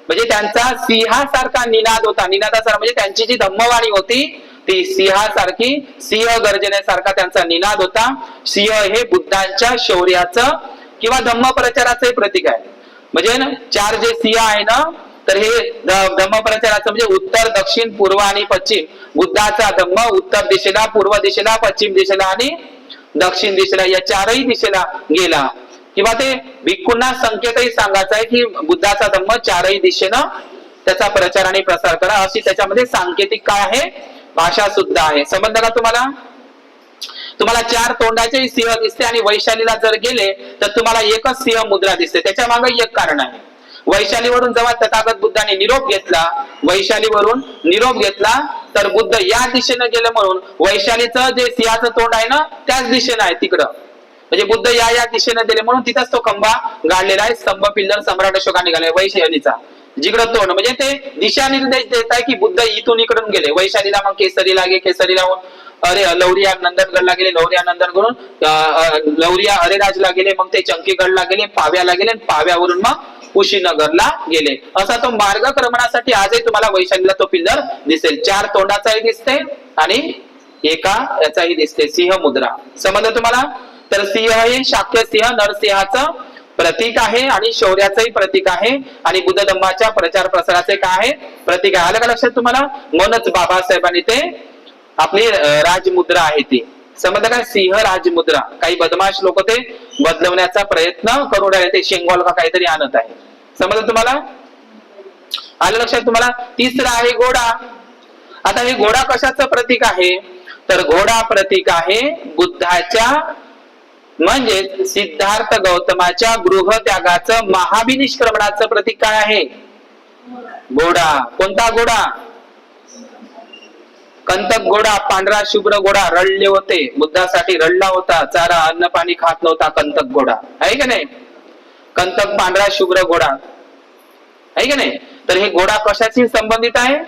म्हणजे त्यांचा सिंहासारखा निनाद होता. निनादासारखा म्हणजे त्यांची जी धम्मवाणी होती ती सिंहासारखी सिंह गर्जनेसारखा त्यांचा निनाद होता. सिंह हे बुद्धांच्या शौर्याचं किंवा धम्म प्रचाराचं प्रतीक आहे. म्हणजे 4 जे सिंह आहे ना तर हे धम्म प्रचाराचं म्हणजे उत्तर दक्षिण पूर्व आणि पश्चिम. बुद्धाचा धम्म उत्तर दिशेला पूर्व दिशेला पश्चिम दिशेला आणि दक्षिण दिशेला या 4ही दिशेला गेला. किंवा ते भिक्खूंना संकेतही सांगायचं आहे की बुद्धाचा धम्म 4ही दिशेनं त्याचा प्रचार आणि प्रसार करा अशी त्याच्यामध्ये सांकेतिक काय आहे भाषा सुद्धा आहे. समजलं का तुम्हाला. तुम्हाला 4 तोंडाचे सिंह दिसते आणि वैशालीला जर गेले तर तुम्हाला एकच सिंह मुद्रा दिसते. त्याच्या मागे एक कारण आहे. वैशालीवरून जेव्हा तथागत बुद्धाने निरोप घेतला तर बुद्ध या दिशेनं गेलं म्हणून वैशालीचं जे सिंहाचं तोंड आहे ना त्याच दिशेनं आहे तिकडं. म्हणजे बुद्ध या दिशेनं गेले म्हणून तिथंच तो खंबा गाडलेला आहे. स्तंभ पिल्लर सम्राट अशोकाने घाललाय वैशालीचा जिकडं तोंड म्हणजे ते दिशा निर्देश देत आहे की बुद्ध इथून इकडून गेले. वैशालीला मग केसरीला अरे लवरिया नंदनगडला गेले लवरिया नंदनगडून लवरिया अरेराजला गेले मग ते चंकीगडला गेले पाव्याला गेले पाव्यावरून मग कुशीनगरला गेले. असा तो मार्गक्रमणासाठी आजही तुम्हाला वैशालीला तो पिल्लर दिसेल. 4 तोंडाचाही दिसते आणि एका याचाही दिसते सिंह मुद्रा. समजलं तुम्हाला. तर सिंह हे शाक्य सिंह नरसिंहाचं प्रतीक आहे आणि शौर्याचंही प्रतीक आहे आणि बुद्ध धम्माच्या प्रचार प्रसाराचे काय आहे प्रतीक आहे. आलं का लक्षात तुम्हाला. म्हणूनच बाबासाहेबांनी ते आपली राजमुद्रा आहे ती समजलं काय सिंह राजमुद्रा. काही बदमाश लोक ते बदलवण्याचा प्रयत्न करून राहिले ते शेंगॉल का काहीतरी आणत आहे. समजलं तुम्हाला. आलं लक्षात तुम्हाला. तिसरा आहे घोडा. आता हे घोडा कशाचं प्रतीक आहे तर घोडा प्रतीक आहे बुद्धाच्या म्हणजे सिद्धार्थ गौतमाच्या गृहत्यागाचं महाविनिष्क्रमणाचं प्रतीक काय आहे घोडा. कोणता घोडा कंतक घोडा. पांढरा शुभ्र घोडा. रडले होते बुद्धासाठी रडला होता. चारा अन्न पाणी खात नव्हता कंतक घोडा आहे का नाही. कंतक पांढरा शुभ्र घोडा आहे का नाही. तर हे घोडा कशाशी संबंधित आहे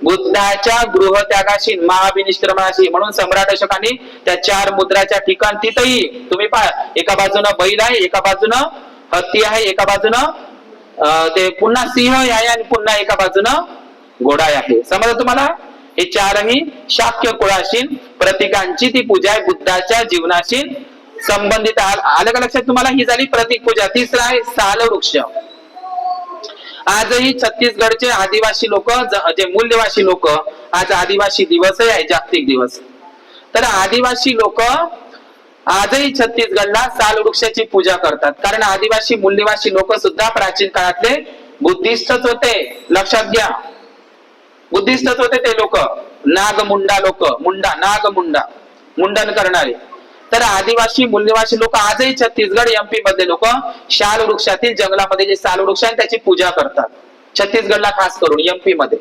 बुद्धाच्या गृहत्यागाशी महाविनिष्क्रमणाशी. म्हणून सम्राट अशोकांनी त्या 4 मुद्राच्या ठिकाण तिथही तुम्ही पहा एका बाजूनं बैल आहे एका बाजूनं हत्ती आहे एका बाजूनं ते पुन्हा सिंह आहे आणि पुन्हा एका बाजूनं घोडा आहे. समजलं तुम्हाला? हे चारही शाक्य कुळाशी प्रतीकांची ती पूजा आहे, बुद्धाच्या जीवनाशी संबंधित. आलं का लक्षात तुम्हाला? ही झाली प्रतीक पूजा. तिसरा आहे साल वृक्ष. आजही छत्तीसगडचे आदिवासी लोक, जे मूल्यवासी लोक, आज आदिवासी दिवसही आहे, जागतिक दिवस. तर आदिवासी लोक आजही छत्तीसगडला साल वृक्षाची पूजा करतात, कारण आदिवासी मूल्यवासी लोक सुद्धा प्राचीन काळातले बुद्धिस्टच होते. लक्षात घ्या, बुद्धिस्टच होते ते लोक. नागमुंडा लोक, नागमुंडा मुंडन करणारे. तर आदिवासी मूल्यवासी लोक आजही छत्तीसगड एमपी मधले लोक शाल वृक्षातील जंगलामध्ये जे साल वृक्ष आहे त्याची पूजा करतात, छत्तीसगडला खास करून एमपी मध्ये.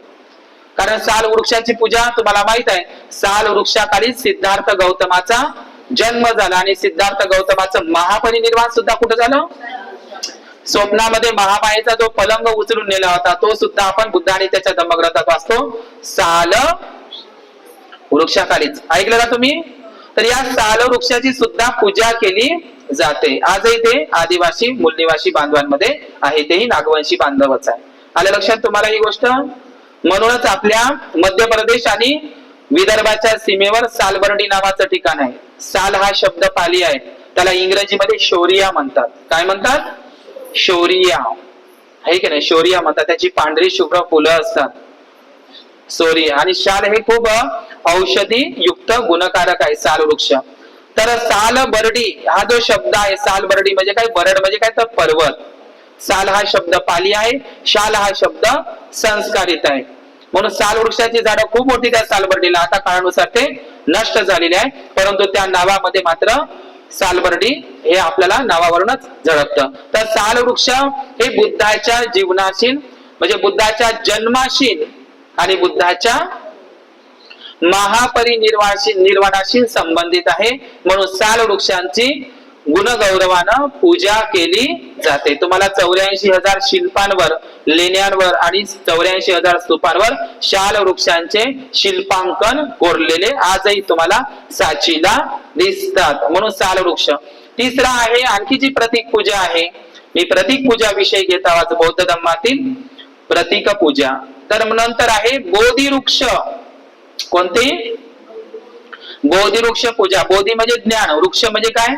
कारण साल वृक्षाची पूजा तुम्हाला माहित आहे, साल वृक्षाखाली सिद्धार्थ गौतमाचा जन्म झाला आणि सिद्धार्थ गौतमाचं महापरिनिर्वाण सुद्धा कुठं झालं? स्वप्नामध्ये महामायेचा जो पलंग उचलून नेला होता तो सुद्धा आपण बुद्ध आणि त्याच्या धम्मग्रंथात वाचतो, साल वृक्षाखालीच. ऐकलं का तुम्ही? तर या साल वृक्षाची सुद्धा पूजा केली जाते. आजही ते आदिवासी मूलनिवासी बांधवांमध्ये आहे, तेही नागवंशी बांधवच आहे. आलं लक्षात तुम्हाला ही गोष्ट? म्हणूनच आपल्या मध्य प्रदेश आणि विदर्भाच्या सीमेवर सालबर्डी नावाचं ठिकाण आहे. साल हा शब्द पाली आहे, त्याला इंग्रजीमध्ये शौरिया म्हणतात. काय म्हणतात? शौरिया, आहे की नाही? शौरिया म्हणतात. त्याची पांढरी शुभ्र फुलं असतात, शौरिया. आणि शाल हे खूप औषधी युक्त गुणकारक आहे साल वृक्ष. तर साल बर्डी हा जो शब्द आहे, साल बर्डी म्हणजे काय? बरड म्हणजे काय? तर पर्वत. साल हा शब्द पाली आहे, शाल हा शब्द संस्कारित आहे. म्हणून साल वृक्षाची झाडं खूप मोठी त्या सालबर्डीला. आता काळानुसार ते नष्ट झालेले आहे, परंतु त्या नावामध्ये मात्र सालबर्डी हे आपल्याला नावावरूनच झळकतं. तर साल वृक्ष हे बुद्धाच्या जीवनाशी, म्हणजे बुद्धाच्या जन्माशी आणि बुद्धाच्या निर्वाणाशी संबंधित आहे. म्हणून साल वृक्षांची गुणगौरवानं पूजा केली जाते. तुम्हाला 84,000 शिल्पांवर, लेण्यांवर आणि 84,000 स्तूपांवर शाल वृक्षांचे शिल्पांकन कोरलेले आजही तुम्हाला साचीला दिसतात. म्हणून साल वृक्ष. तिसरा आहे आणखी जी प्रतीक पूजा आहे, मी प्रतीक पूजा विषयी घेत आहोत, बौद्ध धर्मातील प्रतीक पूजा. तर नंतर आहे बोधी वृक्ष. कोणती? बोधी वृक्ष पूजा. बोधी म्हणजे ज्ञान, वृक्ष म्हणजे काय?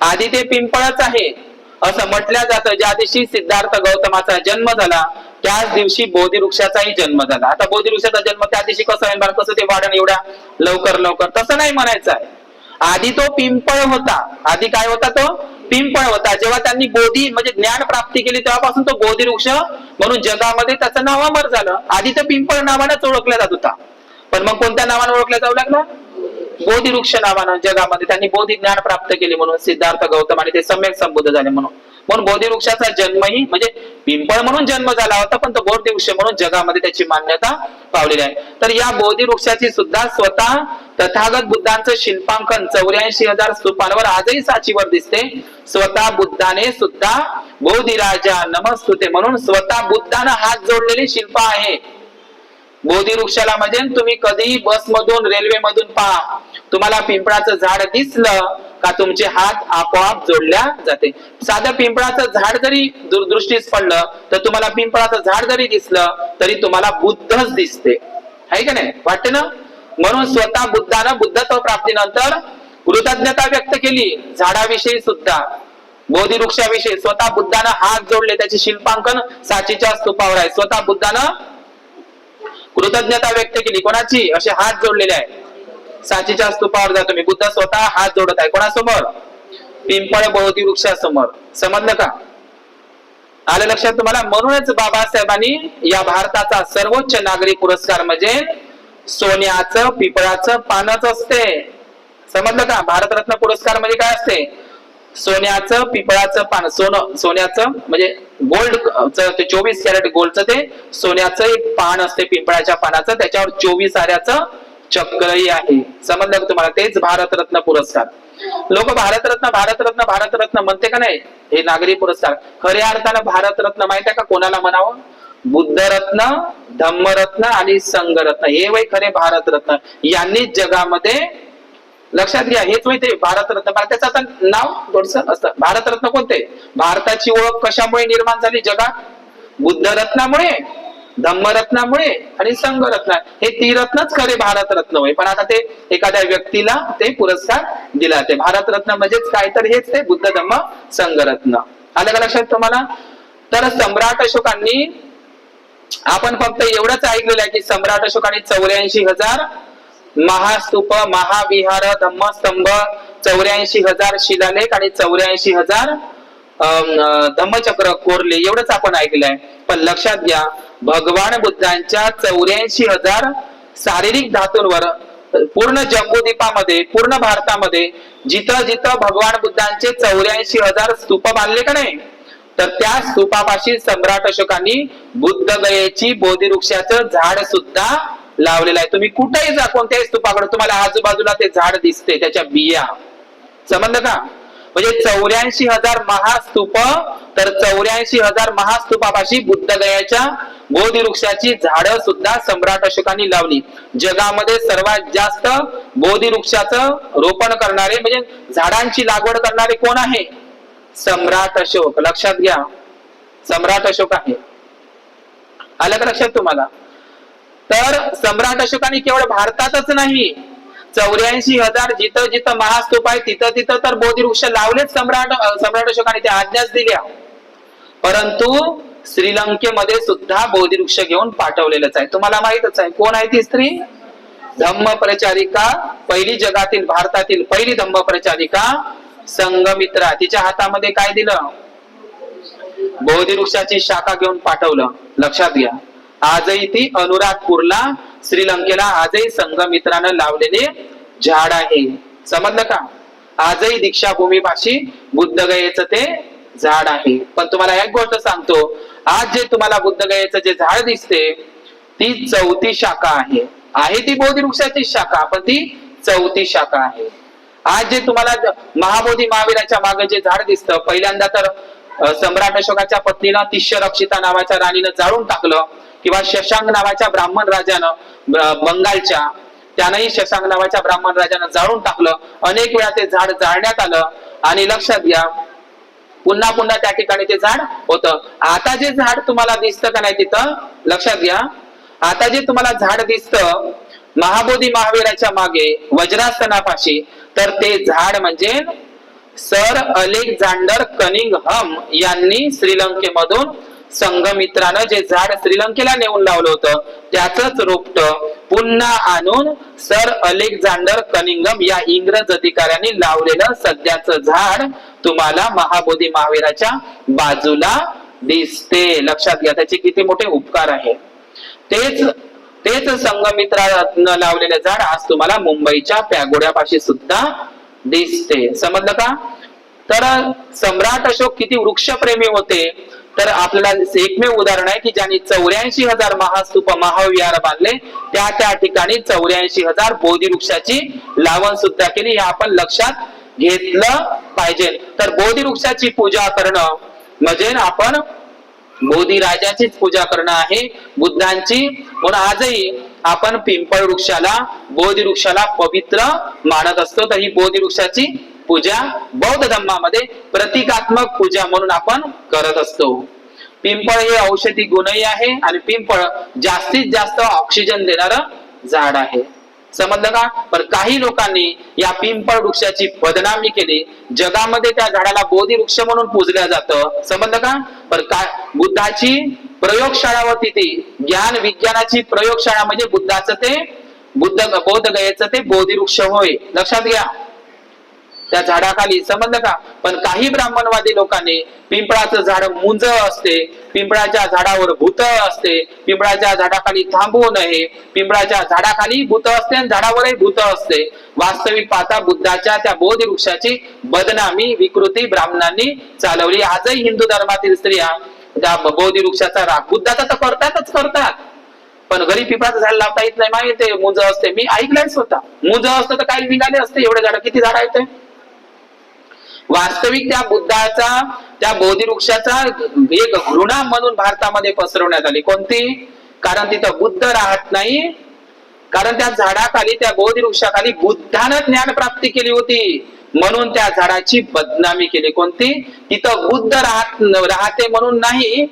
आधी ते पिंपळच आहे असं म्हटलं जातं. ज्या दिवशी सिद्धार्थ गौतमाचा जन्म झाला त्याच दिवशी बोधी वृक्षाचाही जन्म झाला. आता बोधी वृक्षाचा जन्म त्या दिवशी कसं आहे, कसं ते वाढण एवढ्या लवकर, तसं नाही म्हणायचं आहे. आधी तो पिंपळ होता. आधी काय होता? तो पिंपळ होता. जेव्हा त्यांनी बोधी म्हणजे ज्ञान प्राप्ती केली तेव्हापासून तो बोधी वृक्ष म्हणून जगामध्ये त्याचं नाव अमर झालं. आधी तर पिंपळ नावानेच ओळखला जात होता, पण मग कोणत्या नावाने ओळखला जाऊ लागला? बोधी वृक्ष नावानं. जगामध्ये त्यांनी बोधी ज्ञान प्राप्त केले म्हणून सिद्धार्थ गौतम आणि ते सम्यक संबुद्ध झाले म्हणून बोधी वृक्षाचा जन्मही म्हणजे पिंपळ म्हणून जन्म झाला होता, पण तो बोधी वृक्ष म्हणून जगामध्ये त्याची मान्यता पावलेली आहे. तर या बोधी वृक्षाची सुद्धा स्वतः तथागत बुद्धांचं शिल्पांकन 84,000 स्तूपांवर आजही साचीवर दिसते. स्वतः बुद्धाने सुद्धा बोधिराजा नमस्तुते म्हणून स्वतः बुद्धानं हात जोडलेली शिल्प आहे बोधी वृक्षाला. म्हणजे तुम्ही कधीही बसमधून, रेल्वेमधून पहा, तुम्हाला पिंपळाचं झाड दिसलं का तुमचे हात आपोआप जोडल्या जाते. साधं पिंपळाचं झाड जरी दूरदृष्टीस पडलं तर तुम्हाला पिंपळाचं झाड जरी दिसलं तरी तुम्हाला बुद्धच दिसते, आहे का नाही? वाटते ना? म्हणून स्वतः बुद्धानं बुद्धत्व प्राप्तीनंतर कृतज्ञता व्यक्त केली झाडाविषयी सुद्धा, बोधी वृक्षाविषयी. स्वतः बुद्धानं हात जोडले, त्याचे शिल्पांकन साचीच्या स्तूपावर आहे. स्वतः बुद्धानं कृतज्ञता व्यक्त केली. कोणाची? असे हात जोडलेले आहे. साचीच्या स्तूपावर जातो मी, बुद्ध स्वतः हात जोडत आहे. कोणासमोर? पिंपळ बोधी वृक्षासमोर. समजलं का? आलं लक्षात तुम्हाला? म्हणूनच बाबासाहेबांनी या भारताचा सर्वोच्च नागरी पुरस्कार म्हणजे सोन्याचं पिंपळाचं पानच असते. समजलं का? भारतरत्न पुरस्कार म्हणजे काय असते? सोन्याचं पिंपळाचं पान. सोन्याचं म्हणजे गोल्ड, 24 कॅरेट गोल्डचं ते सोन्याचं एक पान असते पिंपळाच्या पानाचं, त्याच्यावर 24 आऱ्याचं चक्रही आहे. समजलं का तुम्हाला? तेच भारतरत्न पुरस्कार. लोक भारतरत्न म्हणते का नाही? हे नागरी पुरस्कार खऱ्या अर्थानं भारतरत्न माहिती आहे का कोणाला म्हणावं? बुद्धरत्न, धम्मरत्न आणि संघरत्न हे वय खरे भारतरत्न. यांनीच जगामध्ये, लक्षात घ्या, हेच माहिती भारतरत्न. त्याचं आता नाव थोडस असतं. भारतरत्न कोणते? भारताची ओळख कशामुळे निर्माण झाली जगात? बुद्ध रत्नामुळे, धम्मरत्नामुळे आणि संघरत्न, हे त्रिरत्नच खरे भारत रत्न होय. पण आता ते एखाद्या व्यक्तीला ते पुरस्कार दिला ते भारत रत्न म्हणजेच काय, तर हेच ते बुद्ध धम्म संघरत्न. आलं का लक्षात तुम्हाला? तर सम्राट अशोकांनी, आपण फक्त एवढंच ऐकलेलं आहे की सम्राट अशोकांनी 84,000 महास्तूप, महाविहार, धम्मस्तंभ, 84,000 शिलालेख आणि 84,000 धम्मचक्र कोरले, एवढंच आपण ऐकलंय. पण लक्षात घ्या, भगवान बुद्धांच्या 84,000 शारीरिक धातूंवर पूर्ण जम्बूद्वीपामध्ये, पूर्ण भारतामध्ये जिथं जिथं भगवान बुद्धांचे 84,000 स्तूप बांधले का नाही, तर त्या स्तूपापाशी सम्राट अशोकांनी बुद्ध गयेची बोधिवृक्षाचं झाड सुद्धा लावलेलं आहे. तुम्ही कुठेही जा, कोणत्याही स्तूपाकडे, तुम्हाला आजूबाजूला ते झाड दिसते, त्याच्या बिया. समजलं का? म्हणजे 84,000 महास्तूप, तर 84,000 महास्तूपापाशी बुद्ध गयाच्या बोधिवृक्षाची झाडं सुद्धा सम्राट अशोकांनी लावली. जगामध्ये सर्वात जास्त बोधिवृक्षाचं रोपण करणारे, म्हणजे झाडांची लागवड करणारे कोण आहे? सम्राट अशोक. लक्षात घ्या, सम्राट अशोक आहे. आलं का लक्षात तुम्हाला? तर सम्राट अशोकांनी केवळ भारतातच नाही, 84,000 जिथं जिथं महास्तूप आहे तिथं तिथं तर बोधिवृक्ष लावलेच सम्राट अशोकांनी, त्या आज्ञाच दिल्या. परंतु श्रीलंकेमध्ये सुद्धा बोधिवृक्ष घेऊन पाठवलेलंच आहे. तुम्हाला माहितच आहे कोण आहे ती स्त्री? धम्म प्रचारिका, पहिली जगातील, भारतातील पहिली धम्म प्रचारिका संघमित्रा. तिच्या हातामध्ये काय दिलं? बोधिवृक्षाची शाखा घेऊन पाठवलं. लक्षात घ्या, आजही ती अनुराधपूरला, श्रीलंकेला आजही संघमित्रानं लावलेले झाड आहे. समजलं का? आजही दीक्षाभूमी पाशी बुद्धगयेचं ते झाड आहे. पण तुम्हाला एक गोष्ट सांगतो, आज जे तुम्हाला बुद्धगयेचं जे झाड दिसते, ती 4थी शाखा आहे. आहे ती बोधिवृक्षाची शाखा, पण ती 4थी शाखा आहे. आज जे तुम्हाला महाबोधी महावीराच्या मागे जे झाड दिसतं, पहिल्यांदा तर सम्राट अशोकाच्या पत्नीला तिष्यरक्षिता नावाच्या राणीनं जाळून टाकलं, किंवा शशांक नावाच्या ब्राह्मण राजानं बंगालच्या, त्यानंही शशांक नावाच्या ब्राह्मण राजानं जाळून टाकलं. अनेक वेळा ते झाड जाळण्यात आलं. आणि लक्षात घ्या, पुन्हा पुन्हा त्या ठिकाणी ते झाड होतं. आता जे झाड तुम्हाला दिसतं का नाही तिथं, लक्षात घ्या, आता जे तुम्हाला झाड दिसतं महाबोधी महावीराच्या मागे वज्रासनापाशी, तर ते झाड म्हणजे सर अलेक्झांडर कनिंगहम यांनी श्रीलंकेमधून संघमित्रानं जे झाड श्रीलंकेला नेऊन लावलं होतं, त्याचंच रोपटं पुन्हा आणून सर अलेक्झांडर कनिंगहम या इंग्रज अधिकाऱ्यांनी लावलेलं सध्याचं झाड तुम्हाला महाबोधी महावीराच्या बाजूला दिसते. लक्षात घ्या, त्याचे किती मोठे उपकार आहे. तेच संघमित्रानं लावलेले झाड आज तुम्हाला मुंबईच्या पॅगोड्यापाशी सुद्धा दिसते. समजलं का? तर सम्राट अशोक किती वृक्षप्रेमी होते, तर आपल्याला एकमेव उदाहरण आहे की ज्यांनी 84,000 महास्तूप, महाविहार बांधले, त्या ठिकाणी 84,000 बोधिवृक्षाची लावण सुद्धा केली. हे आपण लक्षात घेतलं पाहिजे. तर बोधिवृक्षाची पूजा करणं म्हणजे आपण बोधिराजाचीच पूजा करणं आहे, बुद्धांची. म्हणून आजही आपण पिंपळ वृक्षाला, बोधिवृक्षाला पवित्र मानत असतो. तर ही बोधिवृक्षाची पूजा बौद्ध धर्मामध्ये प्रतिकात्मक पूजा म्हणून आपण करत असतो. पिंपळ हे औषधी गुणही आहे आणि पिंपळ जास्तीत जास्त ऑक्सिजन देणारं झाड आहे. समजलं का? पण काही लोकांनी या पिंपळ वृक्षाची बदनामी केली. जगामध्ये त्या झाडाला बोधिवृक्ष म्हणून पूजल्या जातं. समजलं का? पण काय, बुद्धाची प्रयोगशाळा होती ती, ज्ञान विज्ञानाची प्रयोगशाळा म्हणजे बुद्धाचं ते बोध गयेचं ते बोधिवृक्ष होय. लक्षात घ्या, त्या झाडाखाली. समजलं का? पण काही ब्राह्मणवादी लोकांनी पिंपळाचं झाड मुंज असते, पिंपळाच्या झाडावर भूत असते, पिंपळाच्या झाडाखाली थांबू नये, पिंपळाच्या झाडाखाली भूत असते आणि झाडावरही भूत असते. वास्तविक पाहता बुद्धाच्या त्या बोधिवृक्षाची बदनामी, विकृती ब्राह्मणांनी चालवली. आजही हिंदू धर्मातील स्त्रिया त्या बोधिवृक्षाचा राग, बुद्धाचा तर करतात, पण घरी पिंपळाचं झाड लावता येत नाही. माहिती ते मुंज असते, मी ऐकलंय स्वतः. मुंज असतं तर काही निघाले असते. एवढे झाड, किती झाड आहेत? वास्तविक त्या बुद्धाचा, त्या बोधिवृक्षाचा एक घृणा म्हणून भारतामध्ये पसरवण्यात आली. कोणती? कारण तिथं बुद्ध राहत नाही, कारण त्या झाडाखाली, त्या बोधिवृक्षाखाली बुद्धानं ज्ञान प्राप्ती केली होती, म्हणून त्या झाडाची बदनामी केली. कोणती? तिथं बुद्ध राहते म्हणून नाही,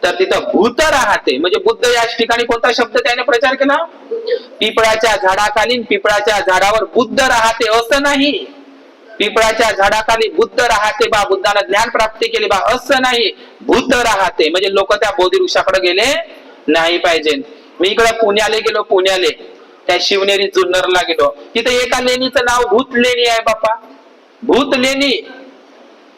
तर तिथं भूत राहते. म्हणजे बुद्ध या ठिकाणी कोणता शब्द त्याने प्रचार केला? पिपळाच्या झाडाखाली पिपळाच्या झाडावर बुद्ध राहते असं नाही. पिपळाच्या झाडाखाली बुद्ध राहते बा, बुद्धानं ज्ञान प्राप्ती केली बा असं नाही. भूत राहते म्हणजे लोक त्या बोधी वृक्षाकडे गेले नाही पाहिजे. मी इकडे पुण्याला गेलो, पुण्याले त्या शिवनेरी जुन्नरला गेलो, तिथे एका लेणीचं नाव भूत लेणी आहे बापा. भूत लेणी,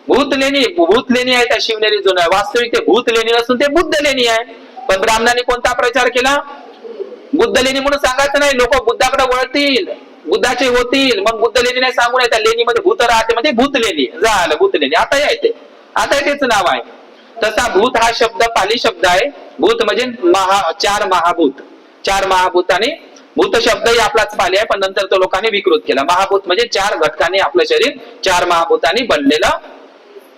भूत लेणी, भूत लेणी आहे त्या शिवनेरी जुन्नर. वास्तविक ते भूत लेणी नसून ते बुद्ध लेणी आहे. पण ब्राह्मणांनी कोणता प्रचार केला? बुद्ध लेणी म्हणून सांगायचं नाही, लोक बुद्धाकडे वळतील, बुद्धाचे होतील. मग बुद्ध लेणी नाही सांगू नये, त्या लेणीमध्ये भूत राहते म्हणजे भूत लेणी झालं. भूत लेणी आता येते, आता तेच नाव आहे. तसा भूत हा शब्द पाली शब्द आहे. भूत म्हणजे चार महाभूत, चार महाभूताने, भूत शब्दही आपलाच पाली आहे पण नंतर तो लोकांनी विकृत केला. महाभूत म्हणजे चार घटकांनी आपलं शरीर चार महाभूतांनी बनलेलं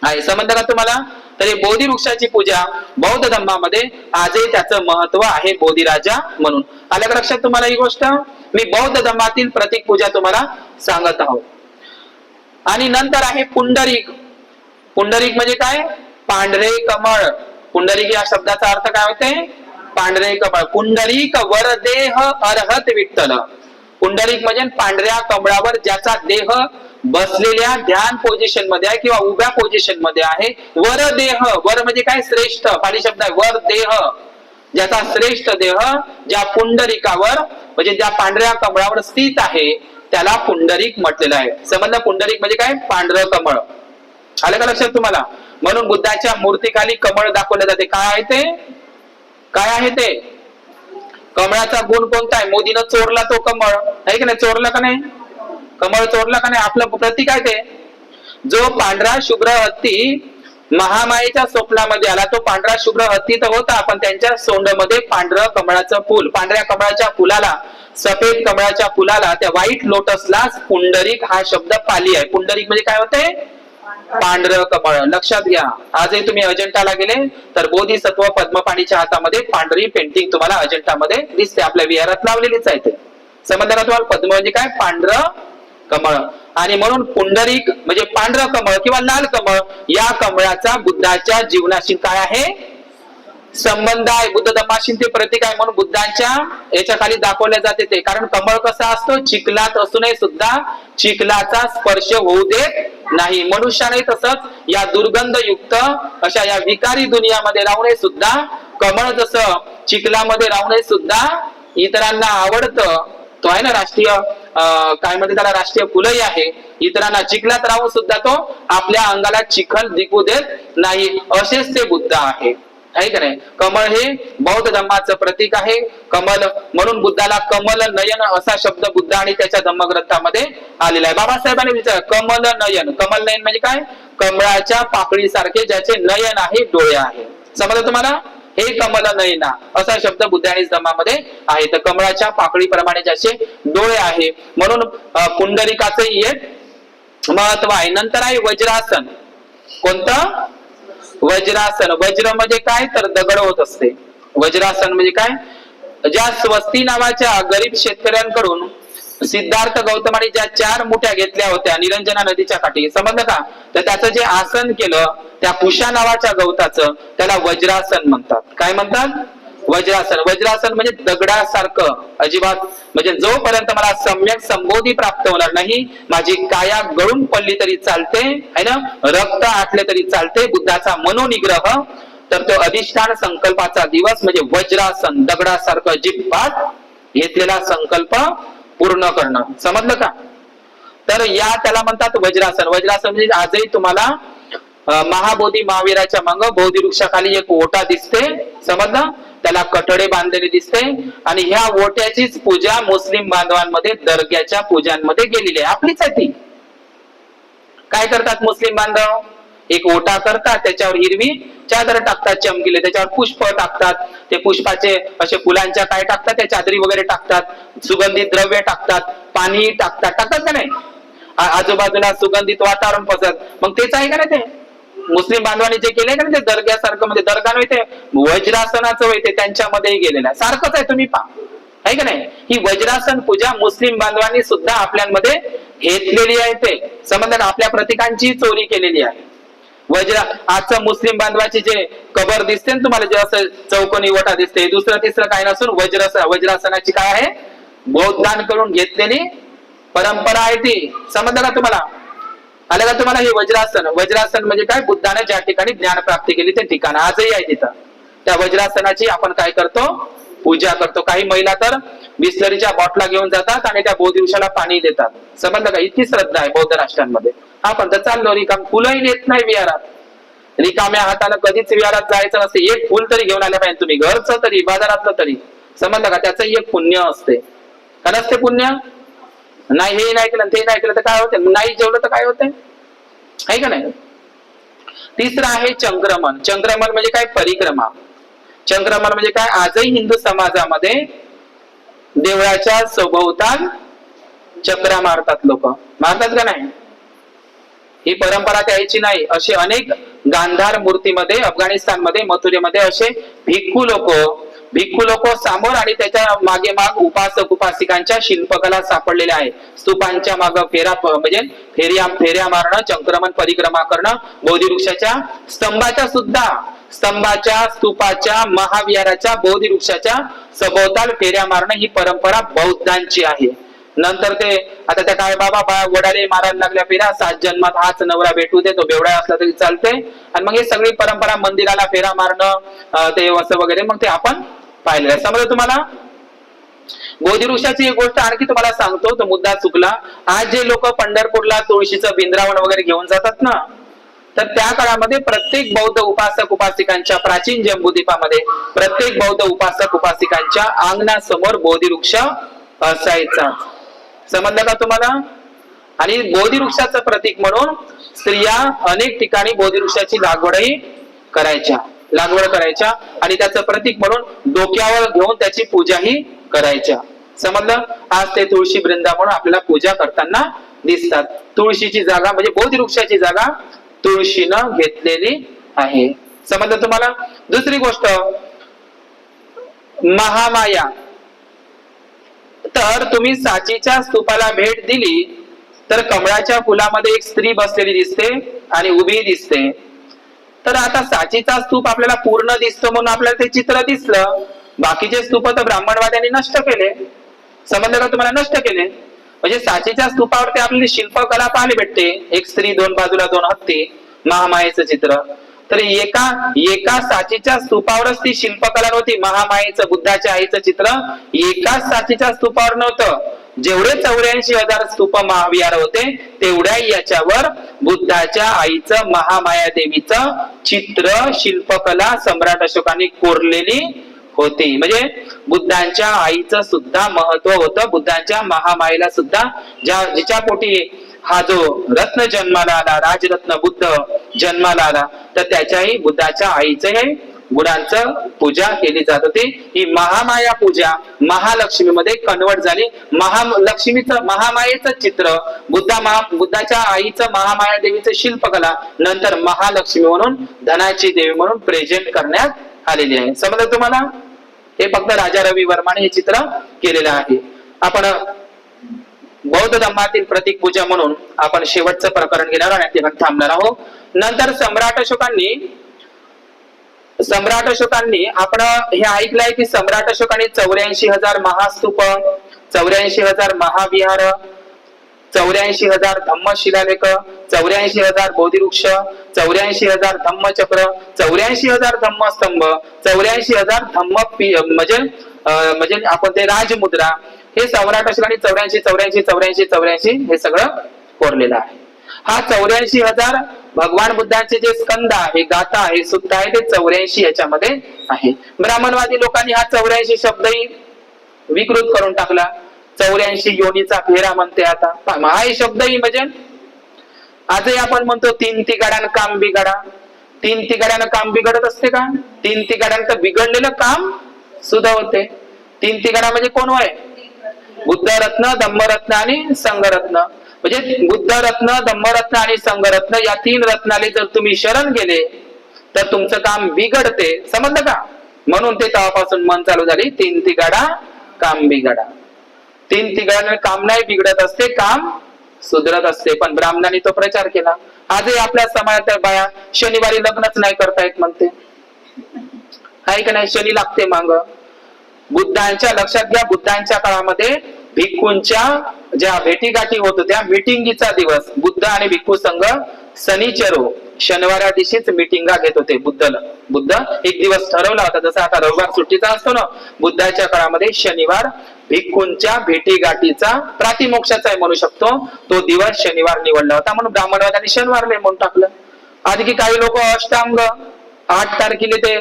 आहे. समजलं का तुम्हाला? तर हे बोधी वृक्षाची पूजा बौद्ध धर्मामध्ये आजही त्याचं महत्व आहे, बोधिराजा म्हणून. आलं का लक्षात तुम्हाला ही गोष्ट? मी बौद्ध धर्मातील प्रतीक पूजा तुम्हाला सांगत आहोत. आणि नंतर आहे पुंडरीक. पुंडरीक म्हणजे काय? पांढरे कमळ. पुंडरीक या शब्दाचा अर्थ काय होते? पांढरे कमळ. पुंडरीक वरदेह अर्हत विठ्ठल. पुंडरीक म्हणजे पांढऱ्या कमळावर ज्याचा देह बसलेल्या ध्यान पोझिशन मध्ये आहे किंवा उभ्या पोझिशन मध्ये आहे. वर देह, वर म्हणजे काय? श्रेष्ठ, पाली शब्द आहे. वर देह, ज्याचा श्रेष्ठ देह ज्या पुंडरीकावर म्हणजे ज्या पांढऱ्या कमळावर स्थित आहे त्याला पुंडरीक म्हटलेलं आहे. समजलं? पुंडरीक म्हणजे काय? पांढरं कमळ. आलं का लक्षात तुम्हाला? म्हणून बुद्धाच्या मूर्तीखाली कमळ दाखवले जाते. काय आहे ते? काय आहे ते? कमळाचा गुण कोणता आहे? मोदीनं चोरला तो कमळ, आहे की नाही? चोरला का नाही? कमळ चोरला का नाही? आपलं प्रतीक आहे ते. जो पांढरा शुभ्र हत्ती महामायेच्या स्वप्नामध्ये आला, तो पांढरा शुभ्र हत्ती तर होता पण त्यांच्या सोंडमध्ये पांढरं कमळाचं फुल, पांढऱ्या कमळाच्या फुलाला, सफेद कमळाच्या फुलाला, त्या व्हाईट लोटसला पुंडरीक हा शब्द पाली आहे. पुंडरीक म्हणजे काय होते? पांढरं कमळ. लक्षात घ्या. आजही तुम्ही अजंठाला गेले तर बोधिसत्व पद्मपाणीच्या हातामध्ये पांढरी पेंटिंग तुम्हाला अजंठामध्ये दिसते. आपल्या विहारात लावलेलीच आहे ते. समजलं का तुम्हाला? पद्म म्हणजे काय? पांढरं कमळ. आणि म्हणून पुंडरीक म्हणजे पांढरं कमळ किंवा लाल कमळ, या कमळाचा बुद्धाच्या जीवनाशी काय आहे? संबंध आहे. बुद्ध धर्माशी ते प्रतीक आहे. म्हणून बुद्धांच्या याच्या खाली दाखवले जाते ते. कारण कमळ कसा असतो? चिखलात असूनही सुद्धा चिखलाचा स्पर्श होऊ देत नाही. मनुष्याने तसंच या दुर्गंधयुक्त अशा या विकारी दुनियामध्ये राहूनही सुद्धा कमळ जसं चिखलामध्ये राहूनही सुद्धा इतरांना आवडतं. तो आहे ना राष्ट्रीय काय म्हणते त्याला, राष्ट्रीय फुलही आहे. इतरांना चिखलात राहून सुद्धा तो आपल्या अंगाला चिखल दिकू देत नाही. असेच ते बुद्ध आहे, आहे का नाही? कमळ हे बौद्ध धर्माचं प्रतीक आहे. कमल म्हणून बुद्धाला कमल नयन असा शब्द बुद्ध आणि त्याच्या धम्मग्रंथामध्ये आलेला आहे. बाबासाहेबांनी विचारलं कमल नयन. कमल नयन म्हणजे काय? कमळाच्या पाकळीसारखे ज्याचे नयन आहे, डोळे आहे. समजलं तुम्हाला? हे कमल नयना असा शब्द बुद्ध आणि धर्मामध्ये आहे. तर कमळाच्या पाकळीप्रमाणे ज्याचे डोळे आहे म्हणून पुंडरीकाचंही एक महत्व आहे. नंतर आहे वज्रासन. कोणतं? वज्रासन. वज्र म्हणजे काय? तर दगड होत असते. वज्रासन म्हणजे काय? ज्या स्वस्ती नावाच्या गरीब शेतकऱ्यांकडून सिद्धार्थ गौतमाने ज्या 4 मुठ्या घेतल्या होत्या निरंजना नदीच्या काठी, समजलं का? तर त्याचं जे आसन केलं त्या कुशा नावाच्या गवताचं, त्याला वज्रासन म्हणतात. काय म्हणतात? वज्रासन. वज्रासन म्हणजे दगडासारखं. अजिबात म्हणजे जोपर्यंत मला सम्यक संबोधी प्राप्त होणार नाही, माझी काया गळून पडली तरी चालते, है ना, रक्त आटले तरी चालते, बुद्धाचा मनोनिग्रह, तर तो अधिष्ठान संकल्पाचा दिवस म्हणजे वज्रासन. दगडासारखं अजिबात घेतलेला संकल्प पूर्ण करणं. समजलं का? तर या त्याला म्हणतात वज्रासन. वज्रासन म्हणजे आजही तुम्हाला महाबोधी महावीराच्या माग बोधी वृक्षाखाली एक ओटा दिसते. समजलं? त्याला कठडे बांधलेले दिसते आणि ह्या ओट्याचीच पूजा मुस्लिम बांधवांमध्ये दर्ग्याच्या पूजांमध्ये गेलेली आहे. आपलीच आहे ती. काय करतात मुस्लिम बांधव? एक ओटा करतात, त्याच्यावर हिरवी चादर टाकतात चमकीले, त्याच्यावर पुष्प टाकतात, ते पुष्पाचे असे फुलांच्या काय टाकतात, त्या चादरी वगैरे टाकतात, सुगंधित द्रव्य टाकतात, पाणी टाकतात का नाही? आजूबाजूला सुगंधित वातावरण पसरत. मग तेच आहे का नाही ते मुस्लिम बांधवांनी जे केलंय का ते दर्ग्यासारखं, म्हणजे दर्गा नव्हे ते वज्रासनाचं होय ते त्यांच्यामध्येही गेलेलं आहे. सारखंच आहे, तुम्ही पहा, आहे का नाही? ही वज्रासन पूजा मुस्लिम बांधवांनी सुद्धा आपल्यामध्ये घेतलेली आहे. ते समजलं? आपल्या प्रतीकांची चोरी केलेली आहे. वज्र आजचं मुस्लिम बांधवाची जे कबर दिसते ना तुम्हाला, जे असं चौकोनी वटा दिसते, दुसरं तिसरं काय नसून वज्रासनाची काय आहे, बौद्धांकडून घेतलेली परंपरा आहे ती. समजलं का तुम्हाला? आलं का तुम्हाला? हे वज्रासन, वज्रासन म्हणजे काय, बुद्धाने ज्या ठिकाणी ज्ञान प्राप्ती केली ते ठिकाण आजही आहे तिथं. त्या वज्रासनाची आपण काय करतो, पूजा करतो. काही महिला तर बिस्लरीच्या बॉटला घेऊन जातात आणि त्या बोधिवृक्षाला पाणी देतात. समजलं का? इतकी श्रद्धा आहे बौद्ध राष्ट्रांमध्ये. आपण तर चाललो रिकाम, फुलंही नेत नाही विहारात. रिकाम्या हाताने कधीच विहारात जायचं नसते. एक फुल तरी घेऊन आलं पाहिजे तुम्ही, घरचं तरी बाजारातलं तरी. समजलं का? त्याचंही एक पुण्य असते. का नसते पुण्य? नाही हे नाही केलं ते नाही केलं तर काय होते, नाही जेवलं तर काय होते, आहे का नाही? तिसरं आहे चंक्रमण. चंक्रमण म्हणजे काय, परिक्रमा. चंक्रमण म्हणजे काय, आजही हिंदू समाजामध्ये देवळाच्या सभोवताल चक्रा मारतात लोक. मारतात का नाही? ही परंपरा त्याची नाही. असे अनेक गांधार मूर्तीमध्ये, अफगाणिस्तानमध्ये, मथुरेमध्ये असे भिक्खू लोक समोर आणि त्याच्या मागे माग उपासक उपासिकांच्या शिल्पकला सापडलेल्या आहे. स्तूपांच्या माग म्हणजे फेऱ्या मारणं, चंक्रमण परिक्रमा करणं, बोधिवृक्षाच्या स्तंभाच्या, स्तूपाच्या, महाविहाराच्या, बोधिवृक्षाच्या सभोवताल फेऱ्या मारणं ही परंपरा बौद्धांची आहे. नंतर ते आता त्या काय बाबा वडाले मारायला लागल्या फेऱ्या, 7 जन्मात हाच नवरा भेटू दे, तो बेवडा असला तरी चालते. आणि मग ही सगळी परंपरा, मंदिराला फेरा मारणं ते असं वगैरे, मग ते आपण पाहिलेलं आहे. समजा तुम्हाला बोधिवृक्षाची एक गोष्ट आणखी तुम्हाला सांगतो, तो मुद्दा चुकला. आज जे लोक पंढरपूरला तुळशीचं बिंद्रावण वगैरे घेऊन जातात ना, तर त्या काळामध्ये प्रत्येक बौद्ध उपासक उपासिकांच्या, प्राचीन जम्बूद्वीपामध्ये प्रत्येक बौद्ध उपासक उपासिकांच्या अंगणासमोर बोधिवृक्ष असायचा. समजलं का तुम्हाला? आणि बोधिवृक्षाचं प्रतीक म्हणून स्त्रिया अनेक ठिकाणी बोधिवृक्षाची लागवड करायच्या आणि त्याचं प्रतीक म्हणून डोक्यावर घेऊन त्याची पूजाही करायच्या. समजलं? आज ते तुळशी वृंदावन आपल्याला पूजा करताना दिसतात. तुळशीची जागा म्हणजे बोधिवृक्षाची जागा तुळशीनं घेतलेली आहे. समजलं तुम्हाला? दुसरी गोष्ट, महामाया. तर तुम्ही सांचीच्या स्तूपाला भेट दिली तर कमळाच्या फुलामध्ये एक स्त्री बसलेली दिसते आणि उभी दिसते. तर आता सांचीचा स्तूप आपल्याला पूर्ण दिसतो म्हणून आपल्याला ते चित्र दिसलं. बाकीचे स्तूप तर ब्राह्मणवाद्यांनी नष्ट केले. समजलं का तुम्हाला? नष्ट केले. म्हणजे सांचीच्या स्तूपावरती आपल्याला शिल्पकला पाहायला भेटते. एक स्त्री, 2 बाजूला 2 हत्ती, महामायेचं चित्र. तर एका सांचीच्या स्तूपावरच ती शिल्पकला नव्हती. महामायेचं, बुद्धाच्या आईचं चित्र एकाच सांचीच्या स्तूपावर नव्हतं. जेवढे 84,000 स्तूप महाविहार होते तेवढ्या याच्यावर बुद्धाच्या आईचं, महामाया देवीचं चित्र, शिल्पकला सम्राट अशोकाने कोरलेली होती. म्हणजे बुद्धांच्या आईचं सुद्धा महत्व होतं. बुद्धांच्या महामायेला सुद्धा जिच्या पोटी हा जो रत्न जन्माला आला, राजरत्न बुद्ध जन्माला आला, तर त्याच्याही बुद्धाच्या आईचं हे गुणांचं पूजा केली जात होती. ही महामाया पूजा महालक्ष्मीमध्ये कन्वर्ट झाली. महालक्ष्मीचं, महामायेचं चित्र, बुद्धाच्या आईचं, महामाया देवीचं शिल्पकला नंतर महालक्ष्मी म्हणून, धनाची देवी म्हणून प्रेझेंट करण्यात आलेली आहे. समजलं तुम्हाला? हे फक्त राजा रवी वर्माने हे चित्र केलेलं आहे. आपण बौद्ध धर्मातील प्रतीक पूजा म्हणून आपण शेवटचं प्रकरण घेणार आणि ते थांबणार आहोत. नंतर सम्राट अशोकांनी आपण हे ऐकलंय की सम्राट अशोकांनी 84,000 महास्तूप, 84,000 महाविहार, 84,000 धम्मशिलालेख, 84,000 बोधिवृक्ष, 84,000 धम्मचक्र, 84,000 धम्मस्तंभ, 84,000 धम्म म्हणजे आपण ते राजमुद्रा, हे सम्राट अशोकांनी 84,000 हे सगळं कोरलेलं आहे. हा 84,000 भगवान बुद्धांचे जे स्कंद आहे, गाथा आहे, सुत्त आहे, ते 84 याच्यामध्ये आहे. ब्राह्मणवादी लोकांनी हा 84 शब्दही विकृत करून टाकला. 84 योनीचा फेरा म्हणते आता. हा शब्दही म्हणजे आजही आपण म्हणतो 3 तिगाड्यानं काम बिघडा. 3 तिगाड्यानं काम बिघडत असते का? 3 तिगाड्यानं तर बिघडलेलं काम सुद्धा होते. 3 तिगाडा म्हणजे कोण होय? बुद्धरत्न, धम्मरत्न आणि संघरत्न. म्हणजे बुद्धरत्न, धम्मरत्न आणि संघरत्न या 3 रत्नाले जर तुम्ही शरण गेले तर तुमचं काम बिघडते. समजलं का? म्हणून ते तेव्हापासून मन चालू झाली 3 तिगाडा काम बिघडा. 3 तिगाड्याने काम नाही बिघडत असते, काम सुधरत असते. पण ब्राह्मणांनी तो प्रचार केला. आजही आपल्या समाजात बाया शनिवारी लग्नच नाही करता येत म्हणते, आहे का नाही, शनी लागते मांग. बुद्धांच्या लक्षात घ्या, बुद्धांच्या काळामध्ये भिक्खूंच्या ज्या भेटीगाठी होत होत्या, मिटिंगीचा दिवस, बुद्ध आणि भिक्खू संघ शनिचरो शनिवारा दिवशीच मिटिंगा घेत होते. बुद्ध एक दिवस ठरवला होता, जसं आता रविवार सुट्टीचा असतो ना, बुद्धाच्या काळामध्ये शनिवार भिक्खूंच्या भेटीगाठीचा प्रातिमोक्षाचा म्हणू शकतो, तो दिवस शनिवार निवडला होता. म्हणून ब्राह्मणवाद्यांनी शनिवार म्हणून टाकलं. आणखी काही लोक अष्टांग 8 तारखेला ते